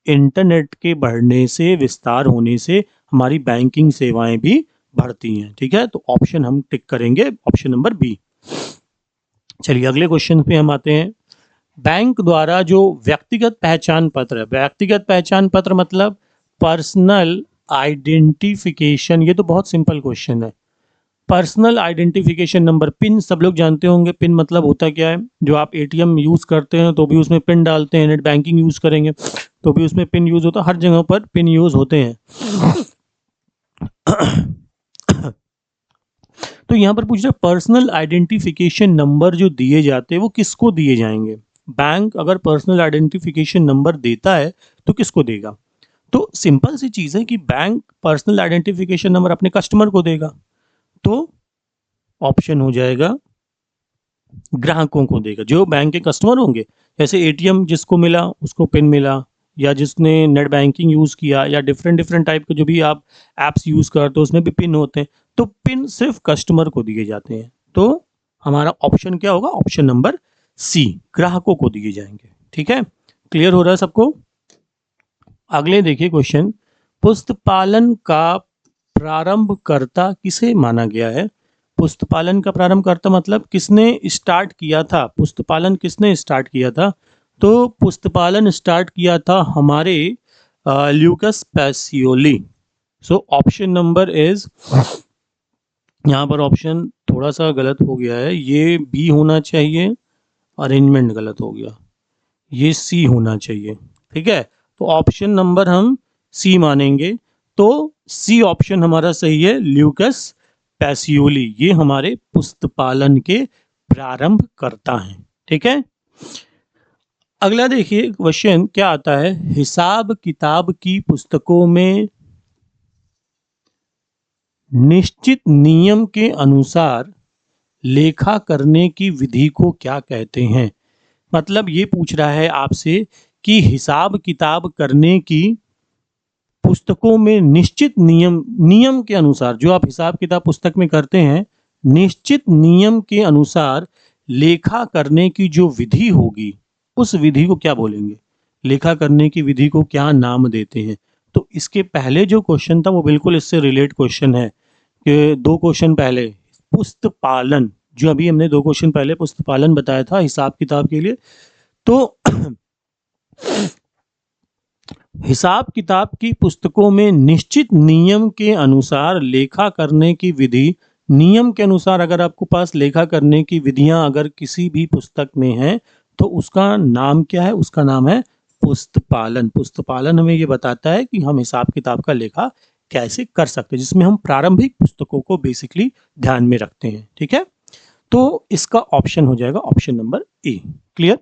इंटरनेट के बढ़ने से, विस्तार होने से हमारी बैंकिंग सेवाएं भी बढ़ती हैं। ठीक है, तो ऑप्शन हम टिक करेंगे, ऑप्शन नंबर बी। चलिए अगले क्वेश्चन पे हम आते हैं। बैंक द्वारा जो व्यक्तिगत पहचान पत्र है, व्यक्तिगत पहचान पत्र मतलब पर्सनल आइडेंटिफिकेशन, ये तो बहुत सिंपल क्वेश्चन है। पर्सनल आइडेंटिफिकेशन नंबर, पिन सब लोग जानते होंगे, पिन मतलब होता क्या है, जो आप एटीएम यूज करते हैं तो भी उसमें पिन डालते हैं, नेट बैंकिंग यूज करेंगे तो भी उसमें पिन यूज होता है, हर जगह पर पिन यूज होते हैं। तो यहां पर पूछ रहे पर्सनल आइडेंटिफिकेशन नंबर जो दिए जाते हैं वो किसको दिए जाएंगे, बैंक अगर पर्सनल आइडेंटिफिकेशन नंबर देता है तो किसको देगा? तो सिंपल सी चीज़ है कि बैंक पर्सनल आइडेंटिफिकेशन नंबर अपने कस्टमर को देगा, तो ऑप्शन हो जाएगा ग्राहकों को देगा, जो बैंक के कस्टमर होंगे। जैसे एटीएम जिसको मिला उसको पिन मिला, या जिसने नेट बैंकिंग यूज़ किया, या डिफरेंट डिफरेंट टाइप के जो भी आप ऐप्स यूज़ करते हो उसमें भी पिन होते हैं, तो पिन सिर्फ कस्टमर को दिए जाते हैं। तो हमारा ऑप्शन क्या होगा? ऑप्शन नंबर सी, ग्राहकों को दिए जाएंगे। ठीक है, क्लियर हो रहा है सबको? अगले देखिए क्वेश्चन, पुस्तपालन का प्रारंभकर्ता किसे माना गया है? पुस्तपालन का प्रारंभकर्ता मतलब किसने स्टार्ट किया था? पुस्तपालन किसने स्टार्ट किया था? तो पुस्तपालन स्टार्ट किया था हमारे Lucas Pacioli. So option number is, यहाँ पर ऑप्शन थोड़ा सा गलत हो गया है, ये बी होना चाहिए, अरेंजमेंट गलत हो गया, ये सी होना चाहिए। ठीक है, तो ऑप्शन नंबर हम सी मानेंगे। तो सी ऑप्शन हमारा सही है, ल्यूकस पैसियोली, ये हमारे पुस्तपालन के प्रारंभ करता हैं। ठीक है, अगला देखिए क्वेश्चन क्या आता है, हिसाब किताब की पुस्तकों में निश्चित नियम के अनुसार लेखा करने की विधि को क्या कहते हैं? मतलब ये पूछ रहा है आपसे कि हिसाब किताब करने की पुस्तकों में निश्चित नियम के अनुसार, जो आप हिसाब किताब पुस्तक में करते हैं, निश्चित नियम के अनुसार लेखा करने की जो विधि होगी उस विधि को क्या बोलेंगे? लेखा करने की विधि को क्या नाम देते हैं? तो इसके पहले जो क्वेश्चन था वो बिल्कुल इससे रिलेट क्वेश्चन है कि दो क्वेश्चन पहले पुस्तपालन, जो अभी हमने दो क्वेश्चन पहले पुस्तपालन बताया था हिसाब किताब के लिए, तो हिसाब किताब की पुस्तकों में निश्चित नियम के अनुसार लेखा करने की विधि, नियम के अनुसार अगर आपको पास लेखा करने की विधियां अगर किसी भी पुस्तक में हैं तो उसका नाम क्या है? उसका नाम है पुस्तपालन। पुस्तपालन हमें ये बताता है कि हम हिसाब किताब का लेखा कैसे कर सकते हैं, जिसमें हम प्रारंभिक पुस्तकों को बेसिकली ध्यान में रखते हैं। ठीक है, तो इसका ऑप्शन हो जाएगा ऑप्शन नंबर ए। क्लियर?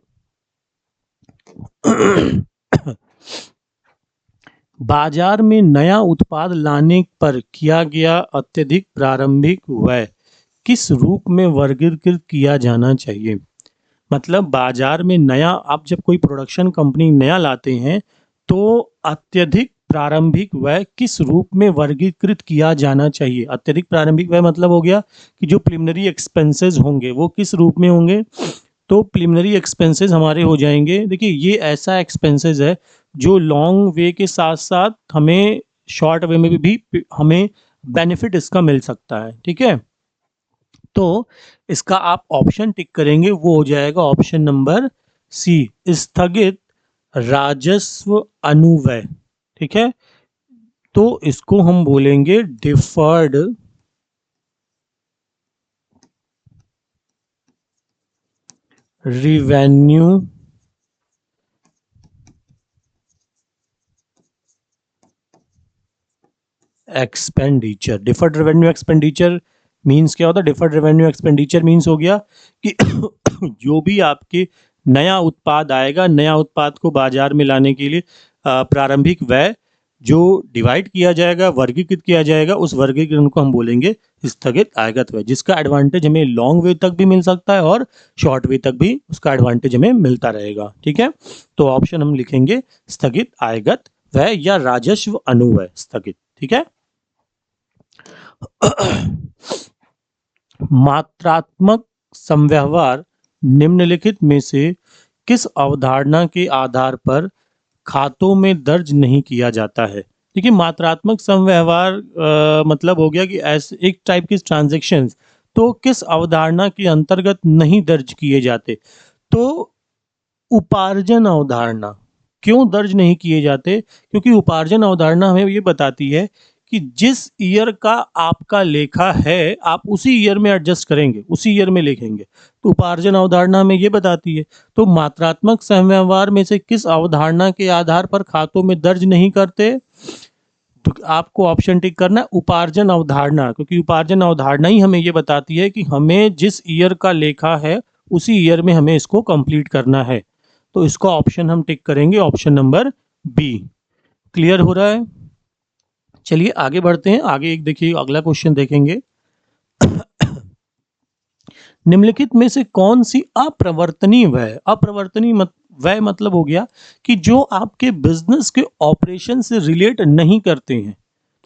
बाजार में नया उत्पाद लाने पर किया गया अत्यधिक प्रारंभिक व्यय किस रूप में वर्गीकृत किया जाना चाहिए? मतलब बाजार में नया, आप जब कोई प्रोडक्शन कंपनी नया लाते हैं तो अत्यधिक प्रारंभिक व्यय किस रूप में वर्गीकृत किया जाना चाहिए? अत्यधिक प्रारंभिक व्यय मतलब हो गया कि जो प्रिलिमिनरी एक्सपेंसेस होंगे वो किस रूप में होंगे? तो प्रिलिमिनरी एक्सपेंसेस हमारे हो जाएंगे, देखिए ये ऐसा एक्सपेंसेस है जो लॉन्ग वे के साथ साथ हमें शॉर्ट वे में भी हमें बेनिफिट इसका मिल सकता है। ठीक है, तो इसका आप ऑप्शन टिक करेंगे, वो हो जाएगा ऑप्शन नंबर सी, स्थगित राजस्व अनुव्यय। ठीक है, तो इसको हम बोलेंगे deferred revenue expenditure. Deferred revenue expenditure means क्या होता है? डिफर्ड रेवेन्यू एक्सपेंडिचर मीन्स हो गया कि जो भी आपके नया उत्पाद आएगा, नया उत्पाद को बाजार में लाने के लिए प्रारंभिक व्यय जो डिवाइड किया जाएगा, वर्गीकृत किया जाएगा, उस वर्गीकरण को हम बोलेंगे स्थगित आयगत व्यय, जिसका एडवांटेज हमें लॉन्ग वे तक भी मिल सकता है और शॉर्ट वे तक भी उसका एडवांटेज हमें मिलता रहेगा। ठीक है, तो ऑप्शन हम लिखेंगे स्थगित आयगत व्यय या राजस्व अनुव्यय स्थगित। ठीक है, मात्रात्मक समव्यवहार निम्नलिखित में से किस अवधारणा के आधार पर खातों में दर्ज नहीं किया जाता है? देखिए मात्रात्मक समव्यवहार मतलब हो गया कि ऐसे एक टाइप के ट्रांजैक्शंस तो किस अवधारणा के अंतर्गत नहीं दर्ज किए जाते? तो उपार्जन अवधारणा। क्यों दर्ज नहीं किए जाते? क्योंकि उपार्जन अवधारणा हमें ये बताती है कि जिस ईयर का आपका लेखा है आप उसी ईयर में एडजस्ट करेंगे, उसी ईयर में लिखेंगे, तो उपार्जन अवधारणा हमें ये बताती है। तो मात्रात्मक समव्यवहार में से किस अवधारणा के आधार पर खातों में दर्ज नहीं करते? तो आपको ऑप्शन टिक करना है उपार्जन अवधारणा, क्योंकि उपार्जन अवधारणा ही हमें ये बताती है कि हमें जिस ईयर का लेखा है उसी ईयर में हमें इसको कंप्लीट करना है। तो इसका ऑप्शन हम टिक करेंगे, ऑप्शन नंबर बी। क्लियर हो रहा है? चलिए आगे बढ़ते हैं। आगे एक देखिए, अगला क्वेश्चन देखेंगे। निम्नलिखित में से कौन सी अप्रवर्तनीय व्यय, व्यय मतलब हो गया कि जो आपके बिजनेस के ऑपरेशन से रिलेट नहीं करते हैं,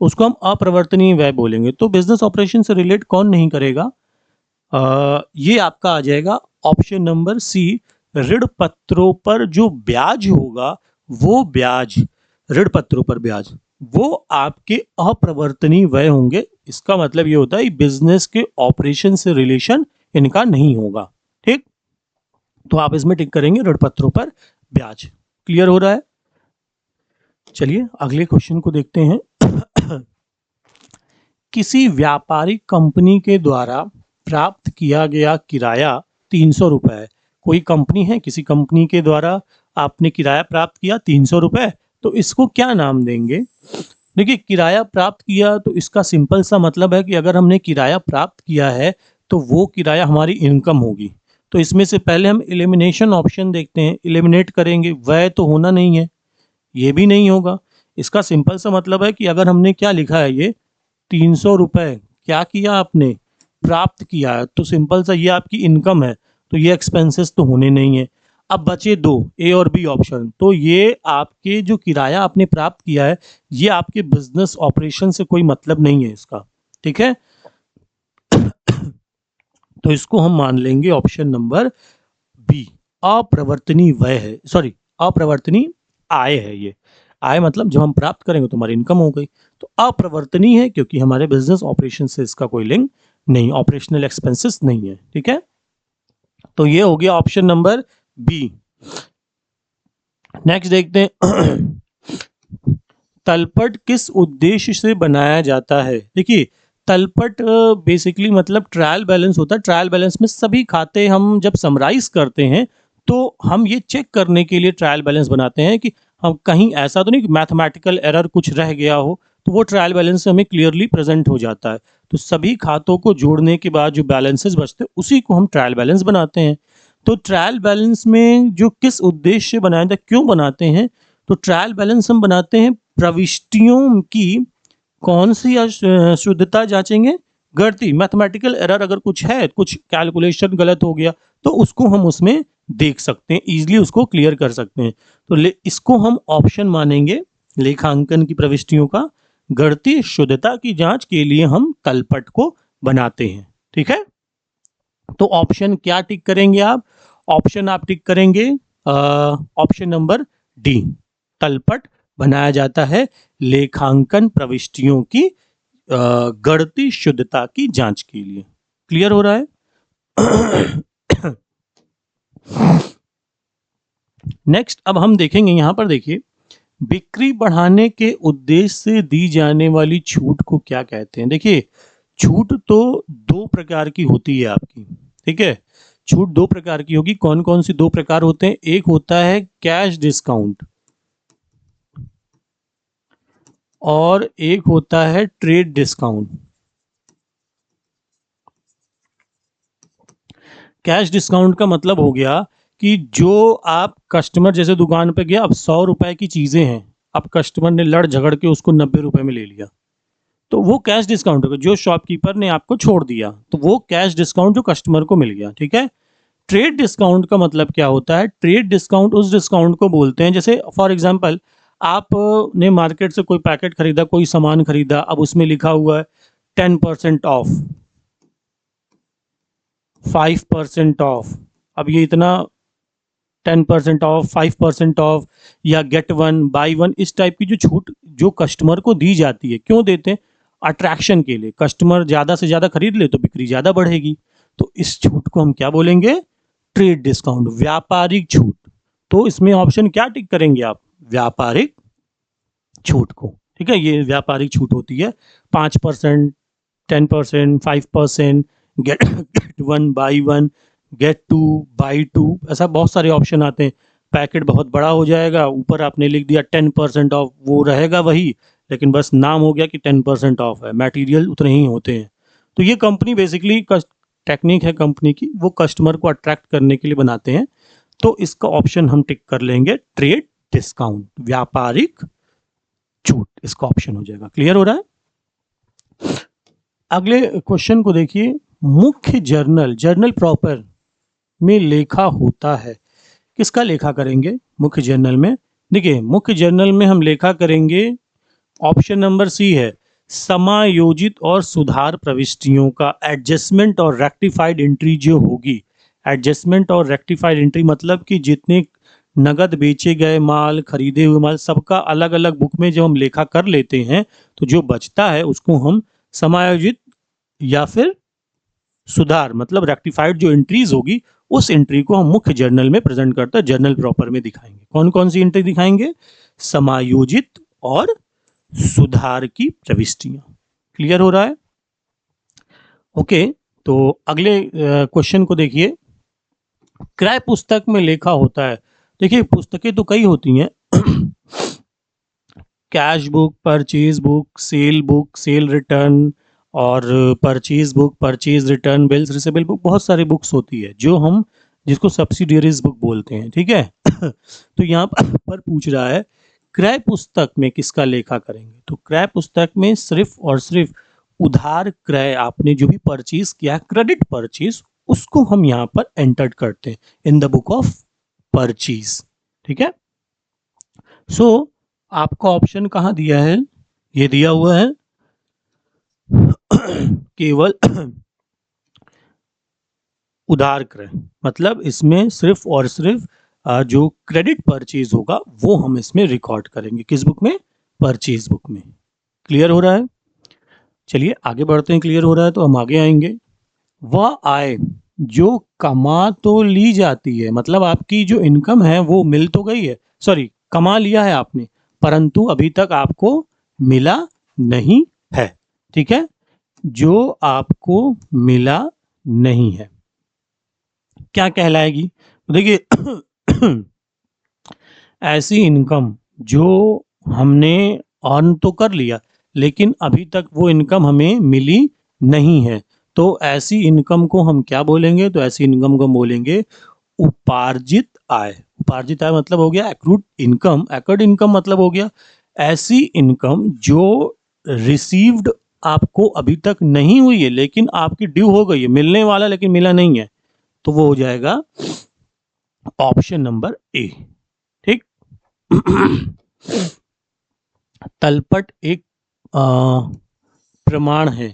तो उसको हम अप्रवर्तनीय व्यय बोलेंगे। तो बिजनेस ऑपरेशन से रिलेट कौन नहीं करेगा? ये आपका आ जाएगा ऑप्शन नंबर सी। ऋण पत्रों पर जो ब्याज होगा, वो ब्याज, ऋण पत्रों पर ब्याज, वो आपके अप्रवर्तनीय व्यय होंगे। इसका मतलब ये होता है बिजनेस के ऑपरेशन से रिलेशन इनका नहीं होगा। ठीक, तो आप इसमें टिक करेंगे ऋण पत्रों पर ब्याज। क्लियर हो रहा है? चलिए अगले क्वेश्चन को देखते हैं। किसी व्यापारिक कंपनी के द्वारा प्राप्त किया गया किराया 300 रुपए। कोई कंपनी है, किसी कंपनी के द्वारा आपने किराया प्राप्त किया 300 रुपए, तो इसको क्या नाम देंगे? देखिए, किराया प्राप्त किया तो इसका सिंपल सा मतलब है कि अगर हमने किराया प्राप्त किया है तो वो किराया हमारी इनकम होगी। तो इसमें से पहले हम एलिमिनेशन ऑप्शन देखते हैं, एलिमिनेट करेंगे। व्यय तो होना नहीं है, ये भी नहीं होगा। इसका सिंपल सा मतलब है कि अगर हमने क्या लिखा है, ये 300 रुपए क्या किया आपने, प्राप्त किया है, तो सिंपल सा ये आपकी इनकम है, तो ये एक्सपेंसेस तो होने नहीं है। अब बचे दो, ए और बी ऑप्शन। तो ये आपके जो किराया आपने प्राप्त किया है, ये आपके बिजनेस ऑपरेशन से कोई मतलब नहीं है इसका। ठीक है, तो इसको हम मान लेंगे ऑप्शन नंबर बी, अप्रवर्तनीय व्यय है, सॉरी अप्रवर्तनीय आय है। ये आय मतलब जब हम प्राप्त करेंगे तो हमारी इनकम हो गई। तो अप्रवर्तनीय है क्योंकि हमारे बिजनेस ऑपरेशन से इसका कोई लिंक नहीं, ऑपरेशनल एक्सपेंसेस नहीं है। ठीक है, तो ये हो गया ऑप्शन नंबर बी। नेक्स्ट देखते हैं। तलपट किस उद्देश्य से बनाया जाता है? देखिए, तलपट बेसिकली मतलब ट्रायल बैलेंस होता है। ट्रायल बैलेंस में सभी खाते हम जब समराइज करते हैं तो हम ये चेक करने के लिए ट्रायल बैलेंस बनाते हैं कि हम कहीं ऐसा तो नहीं कि मैथमेटिकल एरर कुछ रह गया हो, तो वो ट्रायल बैलेंस हमें क्लियरली प्रेजेंट हो जाता है। तो सभी खातों को जोड़ने के बाद जो बैलेंसेस बचते हैं उसी को हम ट्रायल बैलेंस बनाते हैं। तो ट्रायल बैलेंस में जो किस उद्देश्य से बनाया जाता है, क्यों बनाते हैं, तो ट्रायल बैलेंस हम बनाते हैं प्रविष्टियों की कौन सी शुद्धता जांचेंगे, गणती, मैथमेटिकल एरर अगर कुछ है, कुछ कैलकुलेशन गलत हो गया तो उसको हम उसमें देख सकते हैं, इजीली उसको क्लियर कर सकते हैं। तो इसको हम ऑप्शन मानेंगे, लेखांकन की प्रविष्टियों का गणती शुद्धता की जांच के लिए हम तलपट को बनाते हैं। ठीक है, तो ऑप्शन क्या टिक करेंगे आप? ऑप्शन आप टिक करेंगे ऑप्शन नंबर डी, तलपट बनाया जाता है लेखांकन प्रविष्टियों की गणती शुद्धता की जांच के लिए। क्लियर हो रहा है? नेक्स्ट अब हम देखेंगे, यहां पर देखिए, बिक्री बढ़ाने के उद्देश्य से दी जाने वाली छूट को क्या कहते हैं? देखिए, छूट तो दो प्रकार की होती है आपकी। ठीक है, छूट दो प्रकार की होगी। कौन कौन सी दो प्रकार होते हैं? एक होता है कैश डिस्काउंट और एक होता है ट्रेड डिस्काउंट। कैश डिस्काउंट का मतलब हो गया कि जो आप कस्टमर, जैसे दुकान पे गया, अब 100 रुपए की चीजें हैं, अब कस्टमर ने लड़ झगड़ के उसको 90 रुपए में ले लिया, तो वो कैश डिस्काउंट होगा। जो शॉपकीपर ने आपको छोड़ दिया तो वो कैश डिस्काउंट जो कस्टमर को मिल गया। ठीक है, ट्रेड डिस्काउंट का मतलब क्या होता है? ट्रेड डिस्काउंट उस डिस्काउंट को बोलते हैं, जैसे फॉर एग्जांपल आपने मार्केट से कोई पैकेट खरीदा, कोई सामान खरीदा, अब उसमें लिखा हुआ है 10% ऑफ, 5% ऑफ। अब ये इतना 10% ऑफ, 5% ऑफ या गेट वन बाई वन, इस टाइप की जो छूट जो कस्टमर को दी जाती है, क्यों देते हैं? अट्रैक्शन के लिए। कस्टमर ज्यादा से ज्यादा खरीद ले तो बिक्री ज्यादा बढ़ेगी। तो इस छूट को हम क्या बोलेंगे? ट्रेड डिस्काउंट, व्यापारिक छूट। तो इसमें ऑप्शन क्या टिक करेंगे आप? व्यापारिक छूट को। ठीक है, ये व्यापारिक छूट होती है। 5%, 10%, 5%, get one by one, gate two by two, ऐसा बहुत सारे ऑप्शन आते हैं। पैकेट बहुत बड़ा हो जाएगा, ऊपर आपने लिख दिया 10% ऑफ, वो रहेगा वही, लेकिन बस नाम हो गया कि 10% ऑफ है, मटेरियल उतने ही होते हैं। तो ये कंपनी बेसिकली टेक्निक है कंपनी की, वो कस्टमर को अट्रैक्ट करने के लिए बनाते हैं। तो इसका ऑप्शन हम टिक कर लेंगे, ट्रेड डिस्काउंट, व्यापारिक छूट, इसका ऑप्शन हो जाएगा। क्लियर हो रहा है? अगले क्वेश्चन को देखिए, मुख्य जर्नल, जर्नल प्रॉपर में लेखा होता है, किसका लेखा करेंगे मुख्य जर्नल में? देखिए मुख्य जर्नल में हम लेखा करेंगे, ऑप्शन नंबर सी है, समायोजित और सुधार प्रविष्टियों का, एडजस्टमेंट और रेक्टिफाइड एंट्री जो होगी। एडजस्टमेंट और रेक्टिफाइड एंट्री मतलब कि जितने नगद बेचे गए माल, खरीदे हुए माल, सबका अलग अलग बुक में जब हम लेखा कर लेते हैं तो जो बचता है उसको हम समायोजित या फिर सुधार मतलब रेक्टिफाइड जो एंट्रीज होगी उस एंट्री को हम मुख्य जर्नल में प्रेजेंट करते हैं, जर्नल प्रॉपर में दिखाएंगे। कौन कौन सी एंट्री दिखाएंगे? समायोजित और सुधार की प्रविष्टियां। क्लियर हो रहा है? ओके, तो अगले क्वेश्चन को देखिए, क्रय पुस्तक में लेखा होता है। देखिए पुस्तकें तो कई होती हैं cash book, purchase book, sale return और purchase book, purchase return, bills receivable book, बहुत सारी बुक्स होती है जो हम जिसको सब्सिडियरीज बुक बोलते हैं। ठीक है तो यहाँ पर पूछ रहा है क्रय पुस्तक में किसका लेखा करेंगे? तो क्रय पुस्तक में सिर्फ और सिर्फ उधार क्रय, आपने जो भी परचेज किया, क्रेडिट परचेज, उसको हम यहाँ पर एंटर्ड करते हैं in the book of purchase. ठीक है, सो आपका ऑप्शन कहाँ दिया है? ये दिया हुआ है केवल उधार क्रय, मतलब इसमें सिर्फ और सिर्फ जो क्रेडिट परचेज होगा वो हम इसमें रिकॉर्ड करेंगे। किस बुक में? परचेज बुक में। क्लियर हो रहा है? चलिए आगे बढ़ते हैं। क्लियर हो रहा है तो हम आगे आएंगे। वह आय जो कमा तो ली जाती है, मतलब आपकी जो इनकम है वो मिल तो गई है, सॉरी कमा लिया है आपने, परंतु अभी तक आपको मिला नहीं है। ठीक है, जो आपको मिला नहीं है क्या कहलाएगी? तो देखिए ऐसी इनकम जो हमने अर्न तो कर लिया लेकिन अभी तक वो इनकम हमें मिली नहीं है, तो ऐसी इनकम को हम क्या बोलेंगे? तो ऐसी इनकम को हम बोलेंगे उपार्जित आय। उपार्जित आय मतलब हो गया एक्रूड इनकम, एक्रूड इनकम मतलब हो गया ऐसी इनकम जो रिसीव्ड आपको अभी तक नहीं हुई है लेकिन आपकी ड्यू हो गई है, मिलने वाला लेकिन मिला नहीं है, तो वो हो जाएगा ऑप्शन नंबर ए। ठीक तलपट एक प्रमाण है।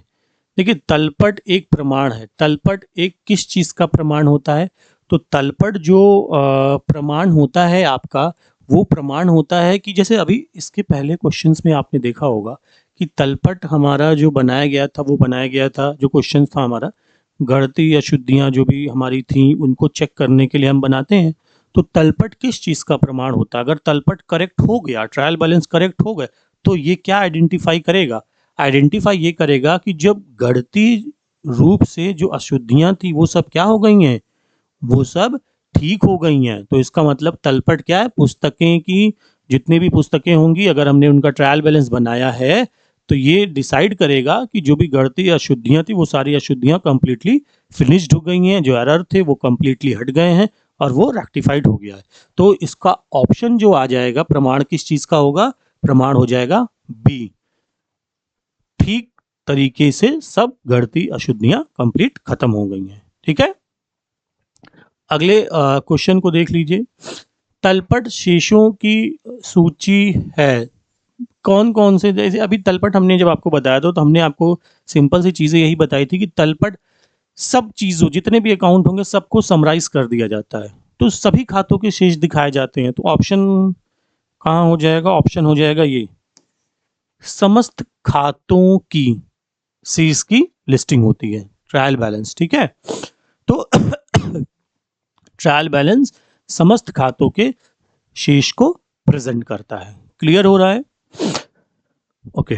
देखिए तलपट एक प्रमाण है। तलपट एक किस चीज का प्रमाण होता है? तो तलपट जो प्रमाण होता है आपका, वो प्रमाण होता है कि जैसे अभी इसके पहले क्वेश्चंस में आपने देखा होगा कि तलपट हमारा जो बनाया गया था, वो बनाया गया था, जो क्वेश्चन था हमारा, गणितीय अशुद्धियां जो भी हमारी थी उनको चेक करने के लिए हम बनाते हैं। तो तलपट किस चीज का प्रमाण होता है? अगर तलपट करेक्ट हो गया, ट्रायल बैलेंस करेक्ट हो गए, तो ये क्या आइडेंटिफाई करेगा? आइडेंटिफाई ये करेगा कि जब गणितीय रूप से जो अशुद्धियां थी वो सब क्या हो गई हैं, वो सब ठीक हो गई हैं। तो इसका मतलब तलपट क्या है? पुस्तकें की जितनी भी पुस्तकें होंगी, अगर हमने उनका ट्रायल बैलेंस बनाया है तो ये डिसाइड करेगा कि जो भी गणितीय अशुद्धियां थी वो सारी अशुद्धियां कंप्लीटली फिनिश्ड हो गई हैं, जो एरर थे वो कंप्लीटली हट गए हैं और वो रेक्टिफाइड हो गया है। तो इसका ऑप्शन जो आ जाएगा, प्रमाण किस चीज का होगा? प्रमाण हो जाएगा बी, ठीक तरीके से सब गणितीय अशुद्धियां कंप्लीट खत्म हो गई हैं। ठीक है, अगले क्वेश्चन को देख लीजिए। तलपट शेषों की सूची है, कौन कौन से? जैसे अभी तलपट हमने जब आपको बताया था तो हमने आपको सिंपल सी चीजें यही बताई थी कि तलपट सब चीजों, जितने भी अकाउंट होंगे सबको समराइज कर दिया जाता है, तो सभी खातों के शेष दिखाए जाते हैं। तो ऑप्शन कहाँ हो जाएगा? ऑप्शन हो जाएगा ये, समस्त खातों की शेष की लिस्टिंग होती है, ट्रायल बैलेंस। ठीक है, तो ट्रायल बैलेंस समस्त खातों के शेष को प्रेजेंट करता है। क्लियर हो रहा है? ओके,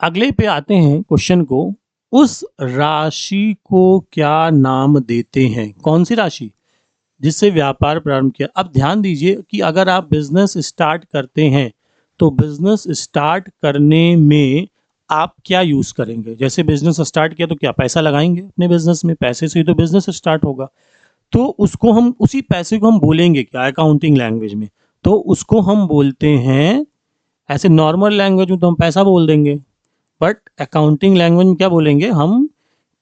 अगले पे आते हैं क्वेश्चन को, उस राशि को क्या नाम देते हैं? कौन सी राशि जिससे व्यापार प्रारंभ किया? अब ध्यान दीजिए कि अगर आप बिजनेस स्टार्ट करते हैं तो बिजनेस स्टार्ट करने में आप क्या यूज करेंगे? जैसे बिजनेस स्टार्ट किया तो क्या पैसा लगाएंगे अपने बिजनेस में, पैसे से ही तो बिजनेस स्टार्ट होगा। तो उसको हम उसी पैसे को हम बोलेंगे क्या अकाउंटिंग लैंग्वेज में, तो उसको हम बोलते हैं, ऐसे नॉर्मल लैंग्वेज में तो हम पैसा बोल देंगे, बट अकाउंटिंग लैंग्वेज में क्या बोलेंगे हम,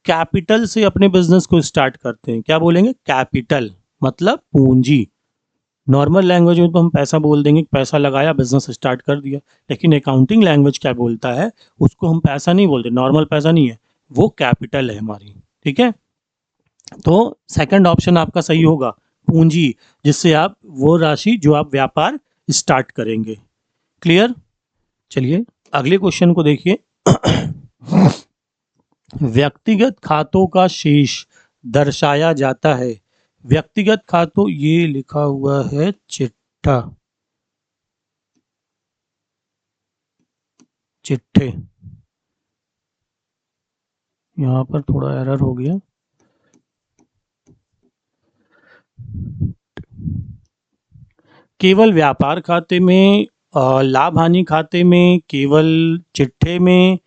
कैपिटल से अपने बिजनेस को स्टार्ट करते हैं, क्या बोलेंगे, कैपिटल मतलब पूंजी। नॉर्मल लैंग्वेज में तो हम पैसा बोल देंगे, पैसा लगाया बिजनेस स्टार्ट कर दिया, लेकिन अकाउंटिंग लैंग्वेज क्या बोलता है, उसको हम पैसा नहीं बोलते, नॉर्मल पैसा नहीं है, वो कैपिटल है हमारी। ठीक है, तो सेकंड ऑप्शन आपका सही होगा, पूंजी, जिससे आप वो राशि जो आप व्यापार स्टार्ट करेंगे। क्लियर। चलिए अगले क्वेश्चन को देखिए। व्यक्तिगत खातों का शेष दर्शाया जाता है। व्यक्तिगत खातों, ये लिखा हुआ है चिट्ठा, चिट्ठे, यहां पर थोड़ा एरर हो गया। केवल व्यापार खाते में, लाभ हानि खाते में, केवल चिट्ठे में,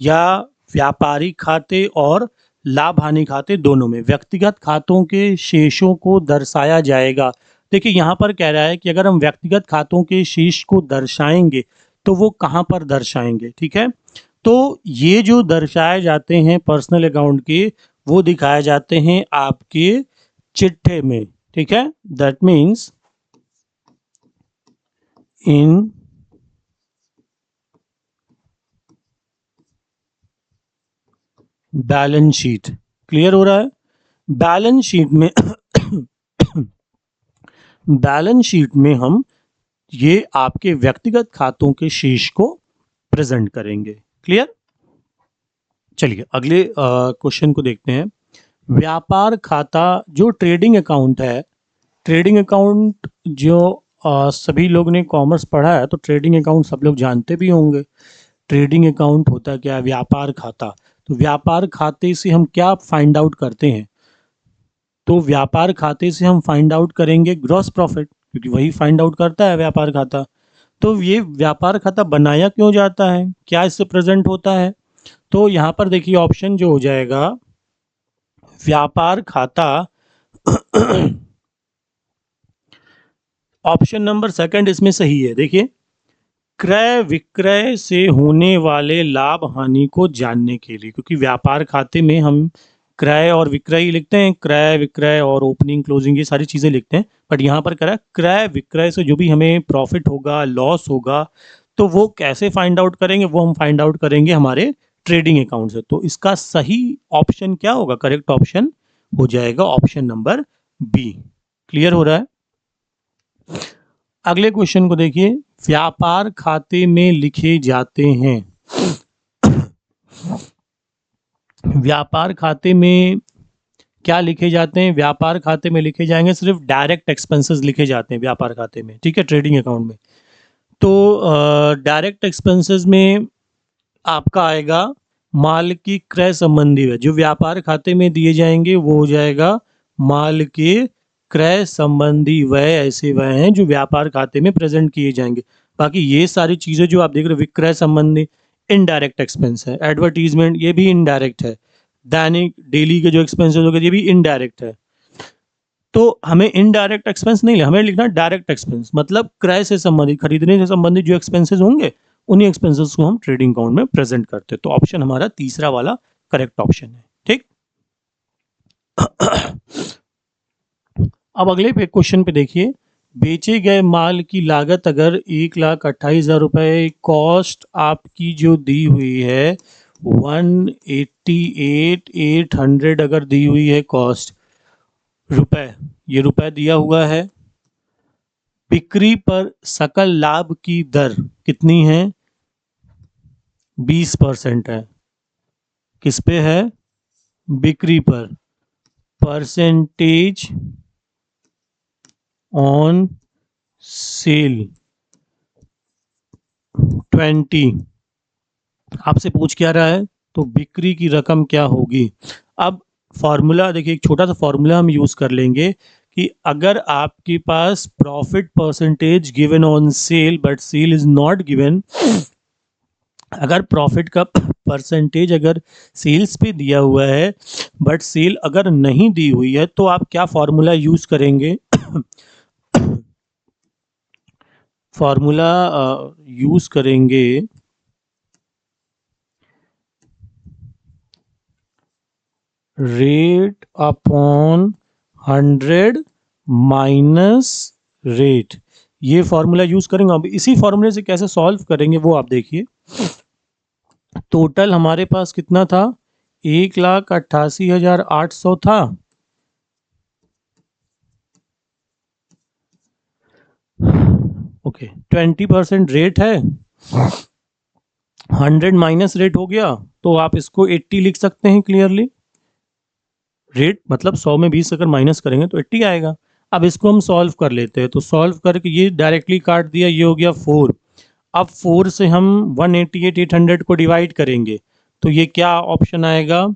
या व्यापारिक खाते और लाभ हानि खाते दोनों में व्यक्तिगत खातों के शेषों को दर्शाया जाएगा। देखिए यहाँ पर कह रहा है कि अगर हम व्यक्तिगत खातों के शेष को दर्शाएंगे तो वो कहाँ पर दर्शाएंगे। ठीक है, तो ये जो दर्शाए जाते हैं पर्सनल अकाउंट के, वो दिखाए जाते हैं आपके चिट्ठे में। ठीक है, that means in balance sheet. Clear हो रहा है, बैलेंस शीट में बैलेंस शीट में हम ये आपके व्यक्तिगत खातों के शेष को प्रेजेंट करेंगे। क्लियर। चलिए अगले क्वेश्चन को देखते हैं। व्यापार खाता जो ट्रेडिंग अकाउंट है, ट्रेडिंग अकाउंट जो सभी लोग ने कॉमर्स पढ़ा है तो ट्रेडिंग अकाउंट सब लोग जानते भी होंगे। ट्रेडिंग अकाउंट होता क्या है, व्यापार खाता। तो व्यापार खाते से हम क्या फाइंड आउट करते हैं, तो व्यापार खाते से हम फाइंड आउट करेंगे ग्रॉस प्रॉफिट, क्योंकि वही फाइंड आउट करता है व्यापार खाता। तो ये व्यापार खाता बनाया क्यों जाता है, क्या इससे प्रेजेंट होता है, तो यहाँ पर देखिए ऑप्शन जो हो जाएगा व्यापार खाता ऑप्शन नंबर सेकंड इसमें सही है। देखिए, क्रय विक्रय से होने वाले लाभ हानि को जानने के लिए, क्योंकि व्यापार खाते में हम क्रय और विक्रय ही लिखते हैं, क्रय विक्रय और ओपनिंग क्लोजिंग ये सारी चीजें लिखते हैं, बट यहाँ पर क्या है, क्रय विक्रय से जो भी हमें प्रॉफिट होगा लॉस होगा तो वो कैसे फाइंड आउट करेंगे, वो हम फाइंड आउट करेंगे हमारे ट्रेडिंग अकाउंट से। तो इसका सही ऑप्शन क्या होगा, करेक्ट ऑप्शन हो जाएगा ऑप्शन नंबर बी। क्लियर हो रहा है। अगले क्वेश्चन को देखिए, व्यापार खाते में लिखे जाते हैं, व्यापार खाते में क्या लिखे जाते हैं, व्यापार खाते में लिखे जाएंगे सिर्फ डायरेक्ट एक्सपेंसेस लिखे जाते हैं व्यापार खाते में। ठीक है, ट्रेडिंग अकाउंट में तो डायरेक्ट एक्सपेंसेस में आपका आएगा माल की क्रय संबंधी व्यय, जो व्यापार खाते में दिए जाएंगे वो हो जाएगा माल के क्रय संबंधी व्यय, ऐसे व्यय हैं जो व्यापार खाते में प्रेजेंट किए जाएंगे। बाकी ये सारी चीजें जो आप देख रहे हो विक्रय संबंधी इनडायरेक्ट एक्सपेंस है, एडवर्टीजमेंट ये भी इनडायरेक्ट है, दैनिक डेली के जो एक्सपेंसेस हो गए ये भी इनडायरेक्ट है। तो हमें इनडायरेक्ट एक्सपेंस नहीं, हमें लिखना डायरेक्ट एक्सपेंस, मतलब क्रय से संबंधित, खरीदने से संबंधित जो एक्सपेंसेस होंगे उन्हीं एक्सपेंसेस को हम ट्रेडिंग अकाउंट में प्रेजेंट करते हैं। तो ऑप्शन हमारा तीसरा वाला करेक्ट ऑप्शन है। ठीक। अब अगले पे क्वेश्चन पे देखिए, बेचे गए माल की लागत अगर 1,28,000 रुपए, कॉस्ट आपकी जो दी हुई है 188,800 अगर दी हुई है कॉस्ट रुपए, ये रुपए दिया हुआ है, बिक्री पर सकल लाभ की दर कितनी है, 20% है, किस पे है, बिक्री पर, परसेंटेज ऑन सेल 20। आपसे पूछ क्या रहा है, तो बिक्री की रकम क्या होगी। अब फॉर्मूला देखिए, एक छोटा सा फॉर्मूला हम यूज कर लेंगे कि अगर आपके पास profit percentage given on sale but sale is not given, अगर प्रॉफिट का परसेंटेज अगर सेल्स पे दिया हुआ है बट सेल अगर नहीं दी हुई है तो आप क्या फॉर्मूला यूज करेंगे? फॉर्मूला यूज करेंगे रेट अपॉन 100 माइनस रेट, ये फॉर्मूला यूज करेंगे। अब इसी फॉर्मूले से कैसे सॉल्व करेंगे वो आप देखिए। टोटल हमारे पास कितना था? 1,88,800 था। ओके, 20% रेट है, 100 माइनस रेट हो गया, तो आप इसको 80 लिख सकते हैं क्लियरली। रेट मतलब 100 में 20 अगर माइनस करेंगे तो 80 आएगा। अब इसको हम सॉल्व कर लेते हैं, तो सॉल्व करके ये डायरेक्टली काट दिया, ये हो गया 4। अब 4 से हम 188,800 को डिवाइड करेंगे तो ये क्या ऑप्शन आएगा?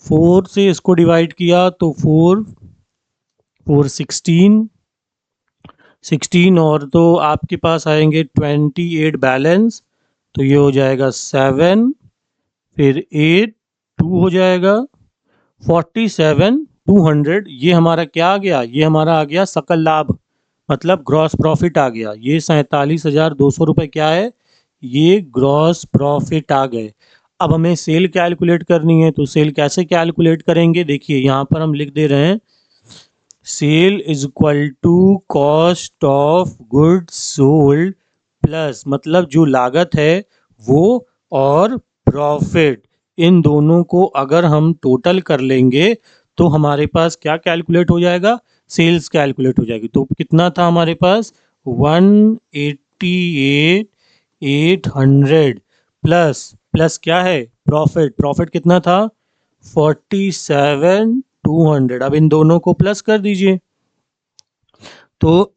4 से इसको डिवाइड किया तो 4 4 16 और तो आपके पास आएंगे 28 बैलेंस, तो ये हो जाएगा 7, फिर 8 2 हो जाएगा 47,200। ये हमारा क्या आ गया? ये हमारा आ गया सकल लाभ, मतलब ग्रॉस प्रॉफिट आ गया। ये 47,200 रुपये क्या है? ये ग्रॉस प्रॉफिट आ गए। अब हमें सेल कैलकुलेट करनी है, तो सेल कैसे कैलकुलेट करेंगे? देखिए यहाँ पर हम लिख दे रहे हैं sale is equal to cost of goods sold plus, मतलब जो लागत है वो, और प्रॉफिट, इन दोनों को अगर हम टोटल कर लेंगे तो हमारे पास क्या कैलकुलेट हो जाएगा? सेल्स कैलकुलेट हो जाएगी। तो कितना था हमारे पास? 188,800 प्लस प्लस क्या है? प्रॉफिट। प्रॉफिट कितना था? 47,200। अब इन दोनों को प्लस कर दीजिए तो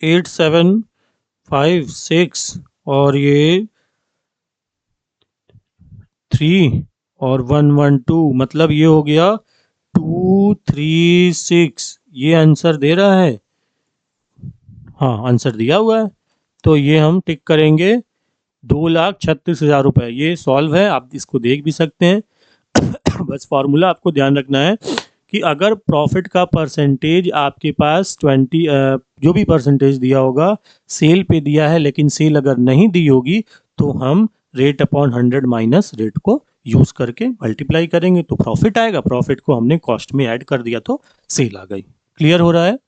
8,756 और ये 3 और 112, मतलब ये हो गया 236। ये आंसर दे रहा है? हाँ, आंसर दिया हुआ है, तो ये हम टिक करेंगे। 2,36,000 रुपये, ये सॉल्व है, आप इसको देख भी सकते हैं। बस फॉर्मूला आपको ध्यान रखना है कि अगर प्रॉफिट का परसेंटेज आपके पास 20 जो भी परसेंटेज दिया होगा सेल पे दिया है, लेकिन सेल अगर नहीं दी होगी तो हम रेट अपॉन 100 माइनस रेट को यूज करके मल्टीप्लाई करेंगे तो प्रॉफिट आएगा। प्रॉफिट को हमने कॉस्ट में ऐड कर दिया तो सेल आ गई। क्लियर हो रहा है?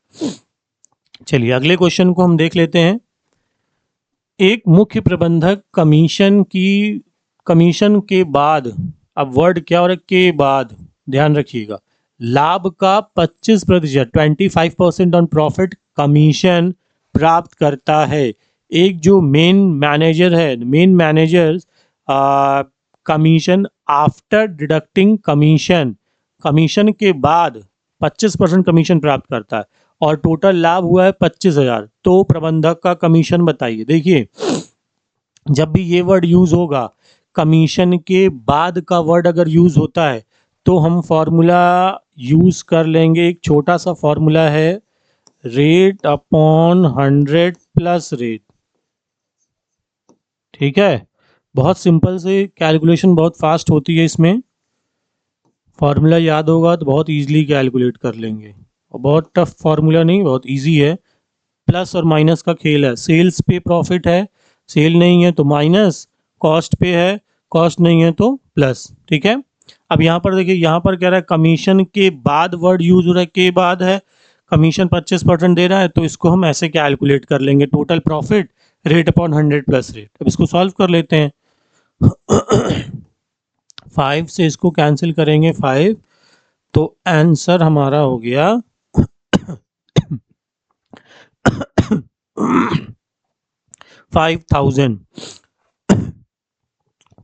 चलिए अगले क्वेश्चन को हम देख लेते हैं। एक मुख्य प्रबंधक कमीशन के बाद, अब वर्ड क्या हो रहा है? के बाद, ध्यान रखिएगा, लाभ का 25%, 25% ऑन प्रॉफिट कमीशन प्राप्त करता है। एक जो मेन मैनेजर है, main manager commission after deducting commission, commission के बाद 25% कमीशन प्राप्त करता है और टोटल लाभ हुआ है 25,000, तो प्रबंधक का कमीशन बताइए। देखिए जब भी ये वर्ड यूज होगा, कमीशन के बाद का वर्ड अगर यूज होता है तो हम फॉर्मूला यूज कर लेंगे। एक छोटा सा फॉर्मूला है, रेट अपॉन 100 प्लस रेट। ठीक है, बहुत सिंपल से कैलकुलेशन, बहुत फास्ट होती है इसमें। फॉर्मूला याद होगा तो बहुत इजीली कैलकुलेट कर लेंगे, और बहुत टफ फॉर्मूला नहीं, बहुत इजी है। प्लस और माइनस का खेल है। सेल्स पे प्रॉफिट है, सेल नहीं है तो माइनस, कॉस्ट पे है, कॉस्ट नहीं है तो प्लस। ठीक है, अब यहाँ पर देखिए, यहाँ पर कह रहा है कमीशन के बाद, वर्ड यूज हो रहा है के बाद है, कमीशन 25% दे रहा है, तो इसको हम ऐसे कैलकुलेट कर लेंगे, total profit rate upon 100 plus rate. अब इसको सॉल्व कर लेते हैं। 5 से इसको कैंसिल करेंगे 5, तो आंसर हमारा हो गया 5,000।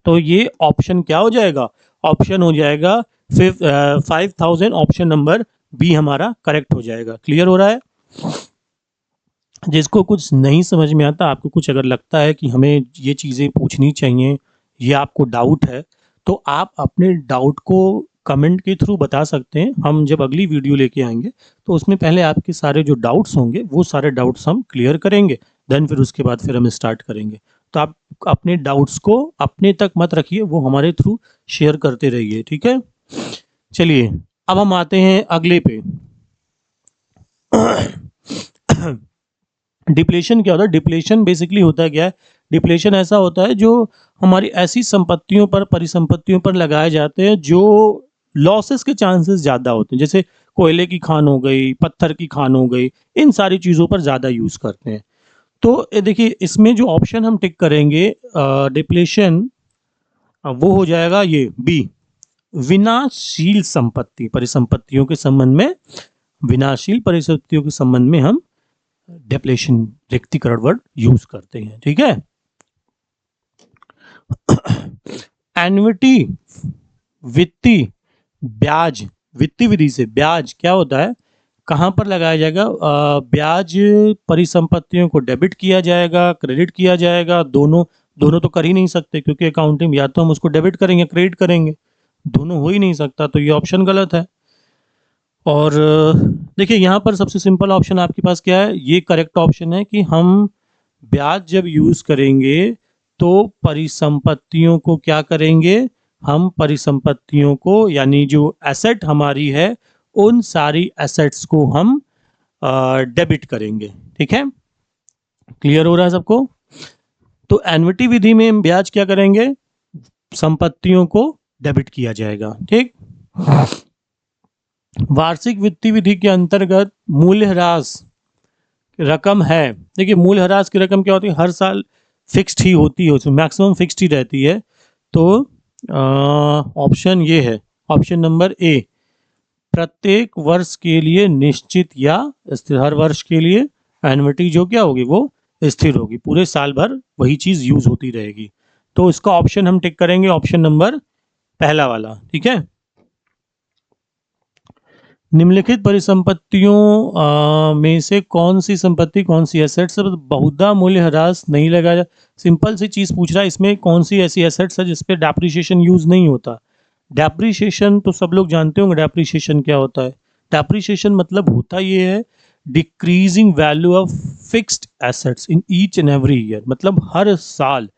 तो ये ऑप्शन क्या हो जाएगा? ऑप्शन हो जाएगा 5,000, ऑप्शन नंबर बी हमारा करेक्ट हो जाएगा। क्लियर हो रहा है? जिसको कुछ नहीं समझ में आता, आपको कुछ अगर लगता है कि हमें ये चीज़ें पूछनी चाहिए, ये आपको डाउट है, तो आप अपने डाउट को कमेंट के थ्रू बता सकते हैं। हम जब अगली वीडियो लेके आएंगे तो उसमें पहले आपके सारे जो डाउट्स होंगे वो सारे डाउट्स हम क्लियर करेंगे, देन फिर उसके बाद फिर हम स्टार्ट करेंगे। तो आप अपने डाउट्स को अपने तक मत रखिए, वो हमारे थ्रू शेयर करते रहिए, ठीक है। चलिए अब हम आते हैं अगले पे। डिप्लेशन क्या होता है? डिप्लेशन बेसिकली होता है क्या है? डिप्लेशन ऐसा होता है जो हमारी ऐसी संपत्तियों पर, परिसंपत्तियों पर लगाए जाते हैं जो लॉसेस के चांसेस ज़्यादा होते हैं, जैसे कोयले की खान हो गई, पत्थर की खान हो गई, इन सारी चीज़ों पर ज़्यादा यूज़ करते हैं। तो देखिए इसमें जो ऑप्शन हम टिक करेंगे डिप्लेशन, वो हो जाएगा ये बी, विनाशशील संपत्ति, परिसंपत्तियों के संबंध में, विनाशशील परिसंपत्तियों के संबंध में हम डिप्लेशन रिक्तीकरण वर्ड यूज करते हैं, ठीक है। एन्युटी, वित्तीय ब्याज, वित्तीय विधि से ब्याज क्या होता है, कहां पर लगाया जाएगा? ब्याज परिसंपत्तियों को डेबिट किया जाएगा, क्रेडिट किया जाएगा, दोनों दोनों तो कर ही नहीं सकते, क्योंकि अकाउंटिंग या तो हम उसको डेबिट करेंगे क्रेडिट करेंगे, दोनों हो ही नहीं सकता, तो ये ऑप्शन गलत है। और देखिए यहाँ पर सबसे सिंपल ऑप्शन आपके पास क्या है? ये करेक्ट ऑप्शन है कि हम ब्याज जब यूज करेंगे तो परिसंपत्तियों को क्या करेंगे? हम परिसंपत्तियों को, यानी जो एसेट हमारी है, उन सारी एसेट्स को हम डेबिट करेंगे, ठीक है। क्लियर हो रहा है सबको? तो एन्युटी विधि में हम ब्याज क्या करेंगे? संपत्तियों को डेबिट किया जाएगा, ठीक। वार्षिक वित्तीय विधि के अंतर्गत मूल्यह्रास रकम है, देखिए मूल्यह्रास की रकम क्या होती है? हर साल फिक्स्ड ही होती है, उसमें मैक्सिमम फिक्स्ड ही रहती है। तो ऑप्शन ये है, ऑप्शन नंबर ए, प्रत्येक वर्ष के लिए निश्चित या स्थिर, हर वर्ष के लिए एन्युटी जो क्या होगी वो स्थिर होगी, पूरे साल भर वही चीज यूज होती रहेगी। तो इसका ऑप्शन हम टिक करेंगे, ऑप्शन नंबर पहला वाला, ठीक है। निम्नलिखित परिसंपत्तियों में से कौन सी संपत्ति, कौन सी एसेट्स बहुधा मूल्यह्रास नहीं लगाया? सिंपल सी चीज पूछ रहा है, इसमें कौन सी ऐसी एसेट्स है जिसपे डेप्रिसिएशन यूज नहीं होता? डेप्रिसिएशन तो सब लोग जानते होंगे, डेप्रिसिएशन क्या होता है? डेप्रिसिएशन मतलब होता ये है decreasing value of fixed assets in each and every year, मतलब हर साल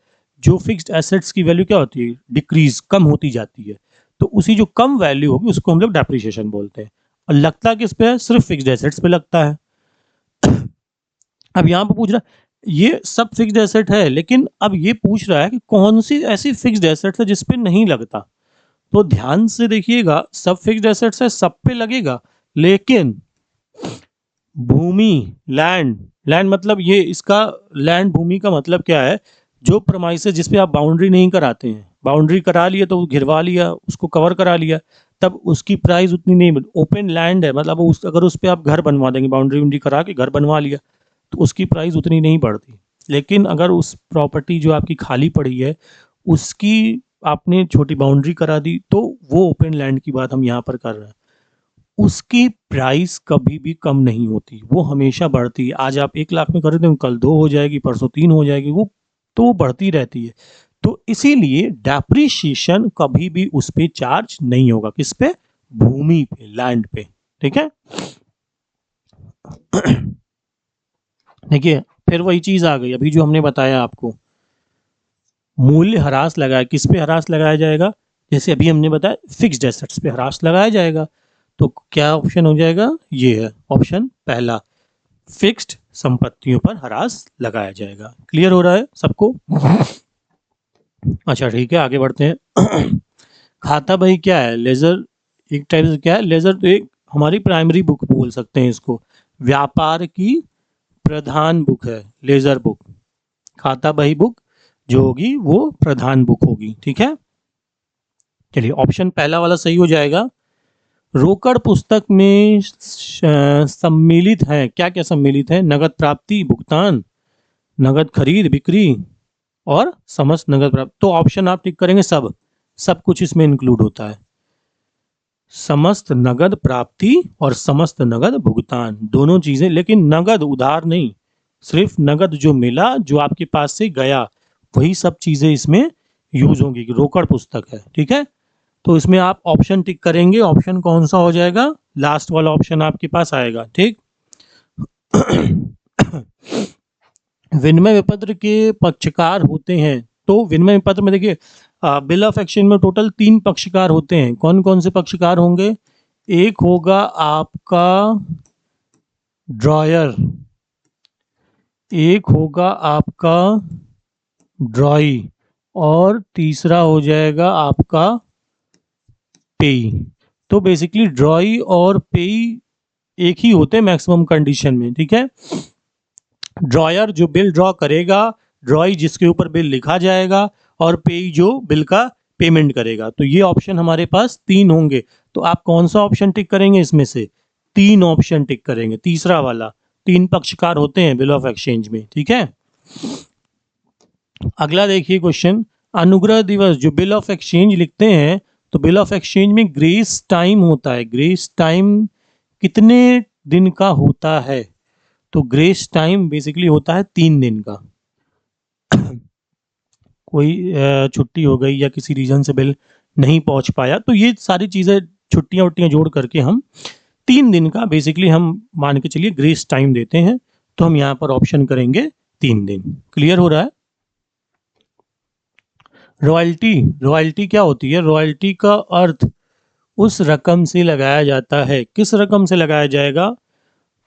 जो फिक्स्ड एसेट्स की वैल्यू क्या होती है? डिक्रीज, कम होती जाती है। तो उसी जो कम वैल्यू होगी उसको हम लोग डेप्रिसिएशन बोलते हैं। और लगता किस पे है? सिर्फ फिक्स्ड एसेट्स पे लगता है। अब यहाँ पे पूछ रहा है ये सब फिक्स्ड एसेट है, लेकिन अब ये पूछ रहा है कि कौन सी ऐसी फिक्स्ड एसेट है जिस पे नहीं लगता। तो ध्यान से देखिएगा, सब फिक्स्ड एसेट्स है, सब पे लगेगा, लेकिन भूमि, लैंड, लैंड मतलब ये इसका, लैंड भूमि का मतलब क्या है? जो प्रमाइसेस जिस पे आप बाउंड्री नहीं कराते हैं, बाउंड्री करा लिए तो घिरवा लिया, उसको कवर करा लिया, तब उसकी प्राइस उतनी नहीं, ओपन लैंड है मतलब उस, अगर उस पे आप घर बनवा देंगे, बाउंड्री वुंड्री करा के घर बनवा लिया, तो उसकी प्राइस उतनी नहीं बढ़ती। लेकिन अगर उस प्रॉपर्टी जो आपकी खाली पड़ी है उसकी आपने छोटी बाउंड्री करा दी, तो वो ओपन लैंड की बात हम यहाँ पर कर रहे हैं, उसकी प्राइस कभी भी कम नहीं होती, वो हमेशा बढ़ती है। आज आप 1 लाख में खरीदते हो, कल 2 हो जाएगी, परसों 3 हो जाएगी, वो तो बढ़ती रहती है। तो इसीलिए डेप्रिसिएशन कभी भी उस पे चार्ज नहीं होगा, किस पे? भूमि पे, लैंड पे, ठीक है। देखिए फिर वही चीज आ गई अभी जो हमने बताया आपको, मूल्य ह्रास लगाया, किस पे ह्रास लगाया जाएगा? जैसे अभी हमने बताया फिक्स्ड एसेट्स पे ह्रास लगाया जाएगा। तो क्या ऑप्शन हो जाएगा? ये है ऑप्शन पहला, फिक्स्ड संपत्तियों पर ह्रास लगाया जाएगा। क्लियर हो रहा है सबको? अच्छा ठीक है, आगे बढ़ते हैं। खाता बही क्या है? लेजर, एक टाइप से क्या है लेजर, तो एक हमारी प्राइमरी बुक बोल सकते हैं इसको, व्यापार की प्रधान बुक है लेजर बुक। खाता बही बुक जो होगी वो प्रधान बुक होगी, ठीक है। चलिए ऑप्शन पहला वाला सही हो जाएगा। रोकड़ पुस्तक में सम्मिलित है, क्या क्या सम्मिलित है? नगद प्राप्ति, भुगतान, नगद खरीद बिक्री और समस्त नगद प्राप्ति। तो ऑप्शन आप टिक करेंगे सब, सब कुछ इसमें इंक्लूड होता है, समस्त नगद प्राप्ति और समस्त नगद भुगतान, दोनों चीजें, लेकिन नगद उधार नहीं, सिर्फ नगद जो मिला, जो आपके पास से गया, वही सब चीजें इसमें यूज होंगी। रोकड़ पुस्तक है, ठीक है। तो इसमें आप ऑप्शन टिक करेंगे, ऑप्शन कौन सा हो जाएगा? लास्ट वाला ऑप्शन आपके पास आएगा, ठीक। विनिमय पत्र के पक्षकार होते हैं, तो विनिमय पत्र में देखिए बिल ऑफ एक्सचेंज में टोटल 3 पक्षकार होते हैं। कौन कौन से पक्षकार होंगे? एक होगा आपका ड्रॉयर, एक होगा आपका ड्रॉई और तीसरा हो जाएगा आपका पेई। तो बेसिकली ड्रॉई और पेई एक ही होते हैं मैक्सिमम कंडीशन में, ठीक है। ड्रॉयर जो बिल ड्रॉ करेगा, ड्रॉई जिसके ऊपर बिल लिखा जाएगा और पेई जो बिल का पेमेंट करेगा। तो ये ऑप्शन हमारे पास 3 होंगे। तो आप कौन सा ऑप्शन टिक करेंगे इसमें से? 3 ऑप्शन टिक करेंगे, तीसरा वाला। 3 पक्षकार होते हैं बिल ऑफ एक्सचेंज में, ठीक है। अगला देखिए क्वेश्चन, अनुग्रह दिवस जो बिल ऑफ एक्सचेंज लिखते हैं, तो बिल ऑफ एक्सचेंज में ग्रेस टाइम होता है। ग्रेस टाइम कितने दिन का होता है? तो ग्रेस टाइम बेसिकली होता है 3 दिन का। कोई छुट्टी हो गई या किसी रीजन से बिल नहीं पहुंच पाया, तो ये सारी चीज़ें छुट्टियां उट्टियां जोड़ करके हम 3 दिन का बेसिकली हम मान के चलिए ग्रेस टाइम देते हैं। तो हम यहाँ पर ऑप्शन करेंगे 3 दिन। क्लियर हो रहा है? रॉयल्टी, रॉयल्टी क्या होती है? रॉयल्टी का अर्थ उस रकम से लगाया जाता है। किस रकम से लगाया जाएगा?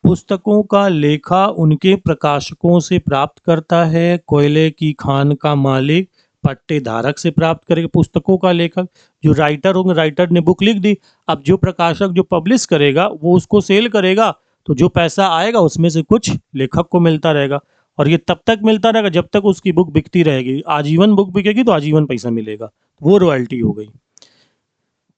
पुस्तकों का लेखा उनके प्रकाशकों से प्राप्त करता है, कोयले की खान का मालिक पट्टेधारक से प्राप्त करेगा। पुस्तकों का लेखक जो राइटर होंगे, राइटर ने बुक लिख दी, अब जो प्रकाशक जो पब्लिश करेगा वो उसको सेल करेगा, तो जो पैसा आएगा उसमें से कुछ लेखक को मिलता रहेगा। और ये तब तक मिलता रहेगा जब तक उसकी बुक बिकती रहेगी। आजीवन बुक बिकेगी तो आजीवन पैसा मिलेगा, वो रॉयल्टी हो गई।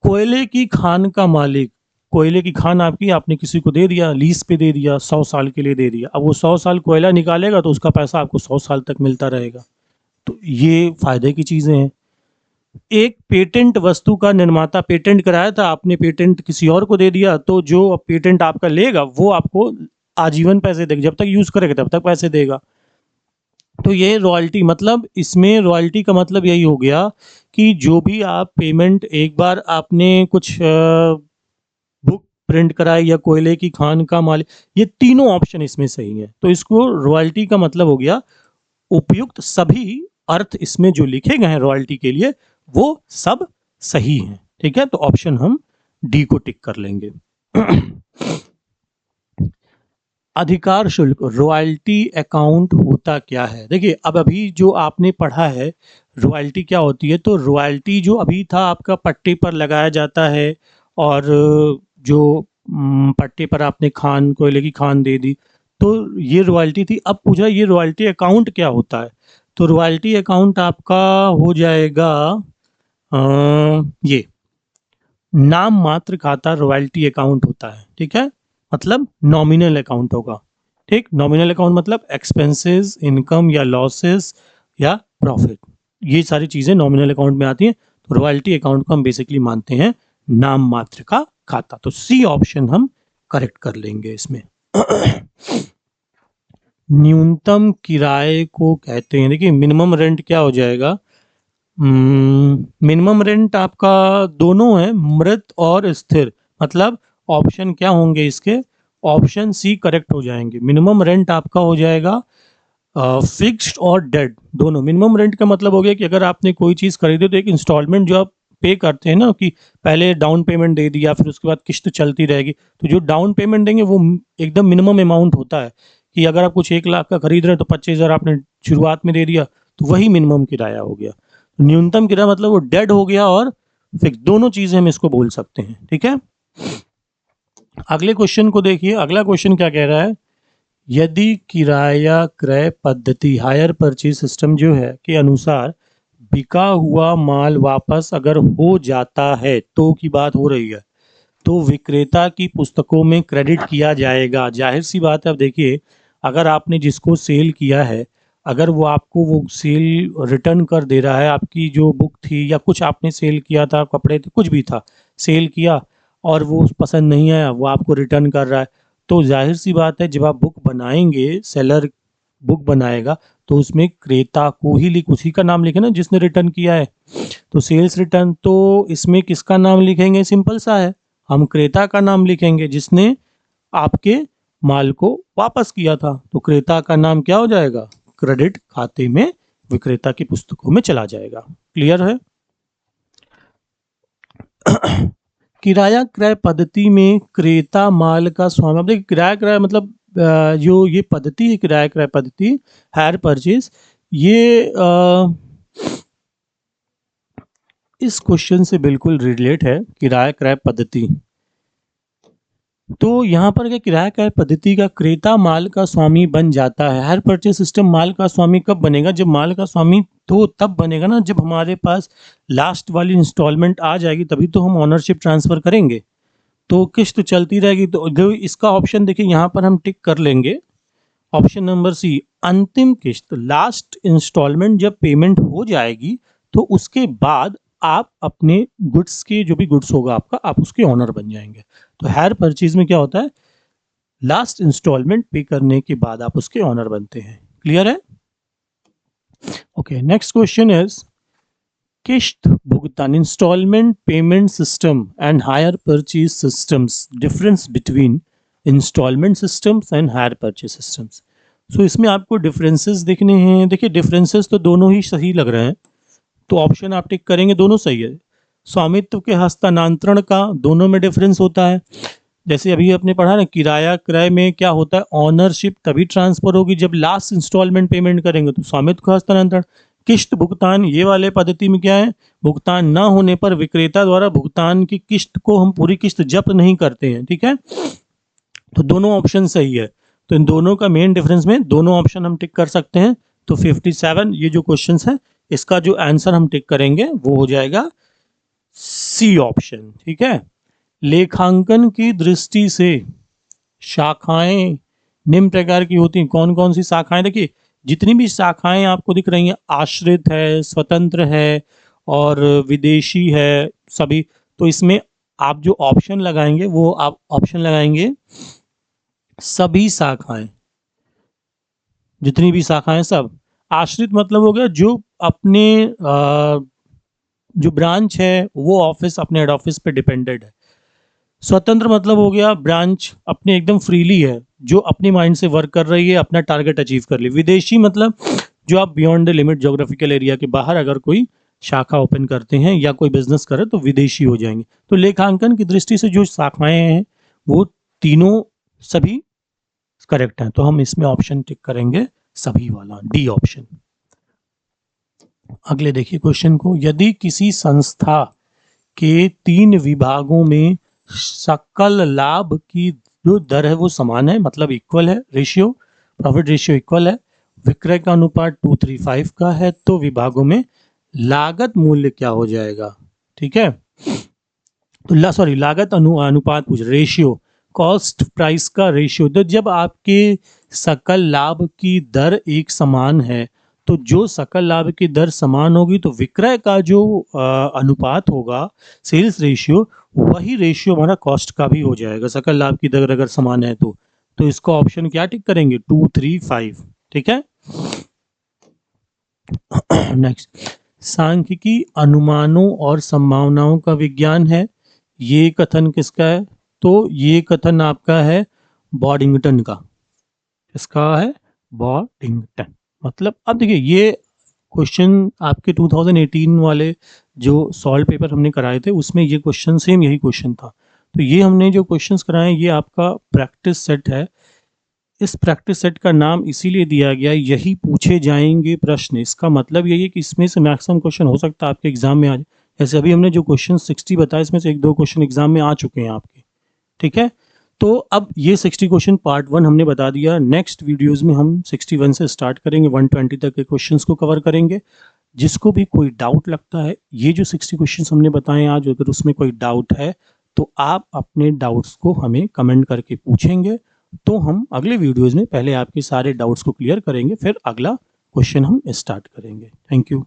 कोयले की खान का मालिक, कोयले की खान आपकी, आपने किसी को दे दिया, लीज पे दे दिया, 100 साल के लिए दे दिया। अब वो 100 साल कोयला निकालेगा तो उसका पैसा आपको 100 साल तक मिलता रहेगा। तो ये फायदे की चीजें हैं। एक पेटेंट वस्तु का निर्माता पेटेंट कराया था, आपने पेटेंट किसी और को दे दिया, तो जो पेटेंट आपका लेगा वो आपको आजीवन पैसे देगा, जब तक यूज करेगा तब तक पैसे देगा। तो ये रॉयल्टी, मतलब इसमें रॉयल्टी का मतलब यही हो गया कि जो भी आप पेमेंट, एक बार आपने कुछ बुक प्रिंट कराई या कोयले की खान का मालिक, ये तीनों ऑप्शन इसमें सही है। तो इसको रॉयल्टी का मतलब हो गया उपयुक्त सभी अर्थ इसमें जो लिखे गए हैं रॉयल्टी के लिए वो सब सही हैं, ठीक है। तो ऑप्शन हम डी को टिक कर लेंगे। अधिकार शुल्क, रॉयल्टी अकाउंट होता क्या है? देखिए अब अभी जो आपने पढ़ा है रॉयल्टी क्या होती है, तो रॉयल्टी जो अभी था आपका पट्टे पर लगाया जाता है, और जो पट्टे पर आपने खान, कोयले की खान दे दी, तो ये रॉयल्टी थी। अब पूछा ये रॉयल्टी अकाउंट क्या होता है, तो रॉयल्टी अकाउंट आपका हो जाएगा ये नाम मात्र खाता रॉयल्टी अकाउंट होता है, ठीक है। मतलब नॉमिनल अकाउंट होगा, ठीक। नॉमिनल अकाउंट मतलब एक्सपेंसेस, इनकम या लॉसेस या प्रॉफिट, ये सारी चीजें नॉमिनल अकाउंट में आती हैं। तो रॉयल्टी अकाउंट को हम बेसिकली मानते हैं नाम मात्र का खाता। तो सी ऑप्शन हम करेक्ट कर लेंगे इसमें। न्यूनतम किराए को कहते हैं, देखिए मिनिमम रेंट क्या हो जाएगा? मिनिमम रेंट आपका दोनों है, मृत और स्थिर। मतलब ऑप्शन क्या होंगे इसके? ऑप्शन सी करेक्ट हो जाएंगे। मिनिमम रेंट आपका हो जाएगा फिक्स्ड और डेड दोनों। मिनिमम रेंट का मतलब हो गया कि अगर आपने कोई चीज़ खरीदी तो एक इंस्टॉलमेंट जो आप पे करते हैं ना, कि पहले डाउन पेमेंट दे दिया फिर उसके बाद किस्त चलती रहेगी, तो जो डाउन पेमेंट देंगे वो एकदम मिनिमम अमाउंट होता है। कि अगर आप कुछ 1 लाख का खरीद रहे हैं तो 25,000 आपने शुरुआत में दे दिया, तो वही मिनिमम किराया हो गया। न्यूनतम किराया मतलब वो डेड हो गया और फिक्स, दोनों चीजें हम इसको बोल सकते हैं, ठीक है। अगले क्वेश्चन को देखिए, अगला क्वेश्चन क्या कह रहा है? यदि किराया क्रय पद्धति, हायर परचेज सिस्टम जो है के अनुसार बिका हुआ माल वापस अगर हो जाता है, तो की बात हो रही है, तो विक्रेता की पुस्तकों में क्रेडिट किया जाएगा। जाहिर सी बात है। अब देखिए अगर आपने जिसको सेल किया है, अगर वो आपको वो सेल रिटर्न कर दे रहा है, आपकी जो बुक थी या कुछ आपने सेल किया था, कपड़े थे, कुछ भी था, सेल किया और वो पसंद नहीं आया, वो आपको रिटर्न कर रहा है, तो जाहिर सी बात है जब आप बुक बनाएंगे, सेलर बुक बनाएगा, तो उसमें क्रेता को ही लिख, उसी का नाम लिखे ना जिसने रिटर्न किया है। तो सेल्स रिटर्न, तो इसमें किसका नाम लिखेंगे? सिंपल सा है, हम क्रेता का नाम लिखेंगे जिसने आपके माल को वापस किया था। तो क्रेता का नाम क्या हो जाएगा? क्रेडिट खाते में विक्रेता की पुस्तकों में चला जाएगा। क्लियर है? किराया क्रय पद्धति में क्रेता माल का स्वामी, अब देखिए किराया क्रय मतलब जो ये पद्धति है किराया क्रय पद्धति, हायर परचेज, ये इस क्वेश्चन से बिल्कुल रिलेट है, किराया क्रय पद्धति। तो यहाँ पर क्या किराया क्रय पद्धति का क्रेता माल का स्वामी बन जाता है। हायर परचेज सिस्टम माल का स्वामी कब बनेगा? जब माल का स्वामी तो तब बनेगा ना जब हमारे पास लास्ट वाली इंस्टॉलमेंट आ जाएगी, तभी तो हम ओनरशिप ट्रांसफर करेंगे। तो किस्त चलती रहेगी। तो इसका ऑप्शन देखिए यहाँ पर हम टिक कर लेंगे, ऑप्शन नंबर सी, अंतिम किस्त, लास्ट इंस्टॉलमेंट जब पेमेंट हो जाएगी तो उसके बाद आप अपने गुड्स के, जो भी गुड्स होगा आपका, आप उसके ऑनर बन जाएंगे। तो हायर परचेज में क्या होता है, लास्ट इंस्टॉलमेंट पे करने के बाद आप उसके ऑनर बनते हैं। क्लियर है? ओके, नेक्स्ट क्वेश्चन इज किस्त भुगतान, installment payment system and hire purchase systems, difference between installment systems and hire purchase systems. So इसमें आपको डिफरेंसेस देखने हैं। देखिए डिफरेंसेस तो दोनों ही सही लग रहे हैं, तो ऑप्शन आप टिक करेंगे, दोनों सही है। स्वामित्व के हस्तांतरण का दोनों में डिफरेंस होता है। जैसे अभी आपने पढ़ा ना, किराया क्रय में क्या होता है, ऑनरशिप तभी ट्रांसफर होगी जब लास्ट इंस्टॉलमेंट पेमेंट करेंगे, तो स्वामित्व का हस्तांतरण। किस्त भुगतान, ये वाले पद्धति में क्या है, भुगतान न होने पर विक्रेता द्वारा भुगतान की किस्त को हम पूरी किस्त जब्त नहीं करते हैं। ठीक है, तो दोनों ऑप्शन सही है। तो इन दोनों का मेन डिफरेंस में दोनों ऑप्शन हम टिक कर सकते हैं। तो 57 ये जो क्वेश्चन है, इसका जो आंसर हम टिक करेंगे वो हो जाएगा सी ऑप्शन। ठीक है, लेखांकन की दृष्टि से शाखाएं निम्न प्रकार की होती हैं। कौन कौन सी शाखाएं? देखिए जितनी भी शाखाएं आपको दिख रही हैं, आश्रित है, स्वतंत्र है और विदेशी है सभी, तो इसमें आप जो ऑप्शन लगाएंगे वो आप ऑप्शन लगाएंगे सभी शाखाएं, जितनी भी शाखाएं सब। आश्रित मतलब हो गया जो अपने जो ब्रांच है वो ऑफिस, अपने हेड ऑफिस पे डिपेंडेड है। स्वतंत्र मतलब हो गया ब्रांच अपने एकदम फ्रीली है, जो अपनी माइंड से वर्क कर रही है, अपना टारगेट अचीव कर ली। विदेशी मतलब जो आप beyond the limit geographical area के बाहर अगर कोई शाखा ओपन करते हैं या कोई बिजनेस करे तो विदेशी हो जाएंगे। तो लेखांकन की दृष्टि से जो शाखाएं हैं वो तीनों सभी करेक्ट हैं, तो हम इसमें ऑप्शन टिक करेंगे सभी वाला, डी ऑप्शन। अगले देखिए क्वेश्चन को, यदि किसी संस्था के 3 विभागों में सकल लाभ की जो दर है वो समान है, मतलब इक्वल है, रेशियो, प्रॉफिट रेशियो इक्वल है, विक्रय का अनुपात 235 का है, तो विभागों में लागत मूल्य क्या हो जाएगा? ठीक है, तो सॉरी लागत अनुपात पूछ, रेशियो, कॉस्ट प्राइस का रेशियो। तो जब आपके सकल लाभ की दर एक समान है, तो जो सकल लाभ की दर समान होगी तो विक्रय का जो अनुपात होगा, सेल्स रेशियो, वही रेशियो हमारा कॉस्ट का भी हो जाएगा, सकल लाभ की दर अगर समान है तो इसको ऑप्शन क्या टिक करेंगे? 235। ठीक है, नेक्स्ट, सांख्यिकी अनुमानों और संभावनाओं का विज्ञान है, ये कथन किसका है? तो ये कथन आपका है बॉडिंगटन का। इसका है बॉडिंगटन। मतलब अब देखिए ये क्वेश्चन आपके 2018 वाले जो सॉल्व पेपर हमने कराए थे उसमें ये क्वेश्चन सेम यही क्वेश्चन था। तो ये हमने जो क्वेश्चंस कराए ये आपका प्रैक्टिस सेट है। इस प्रैक्टिस सेट का नाम इसीलिए दिया गया, यही पूछे जाएंगे प्रश्न। इसका मतलब यही है कि इसमें से मैक्सिमम क्वेश्चन हो सकता है आपके एग्जाम में आ जाए। जैसे अभी हमने जो क्वेश्चन 60 बताया, इसमें से 1-2 क्वेश्चन एग्जाम में आ चुके हैं आपके। ठीक है, तो अब ये 60 क्वेश्चन पार्ट 1 हमने बता दिया। नेक्स्ट वीडियोस में हम 61 से स्टार्ट करेंगे, 120 तक के क्वेश्चंस को कवर करेंगे। जिसको भी कोई डाउट लगता है, ये जो 60 क्वेश्चंस हमने बताए आज, अगर उसमें कोई डाउट है तो आप अपने डाउट्स को हमें कमेंट करके पूछेंगे, तो हम अगले वीडियोस में पहले आपके सारे डाउट्स को क्लियर करेंगे, फिर अगला क्वेश्चन हम स्टार्ट करेंगे। Thank you.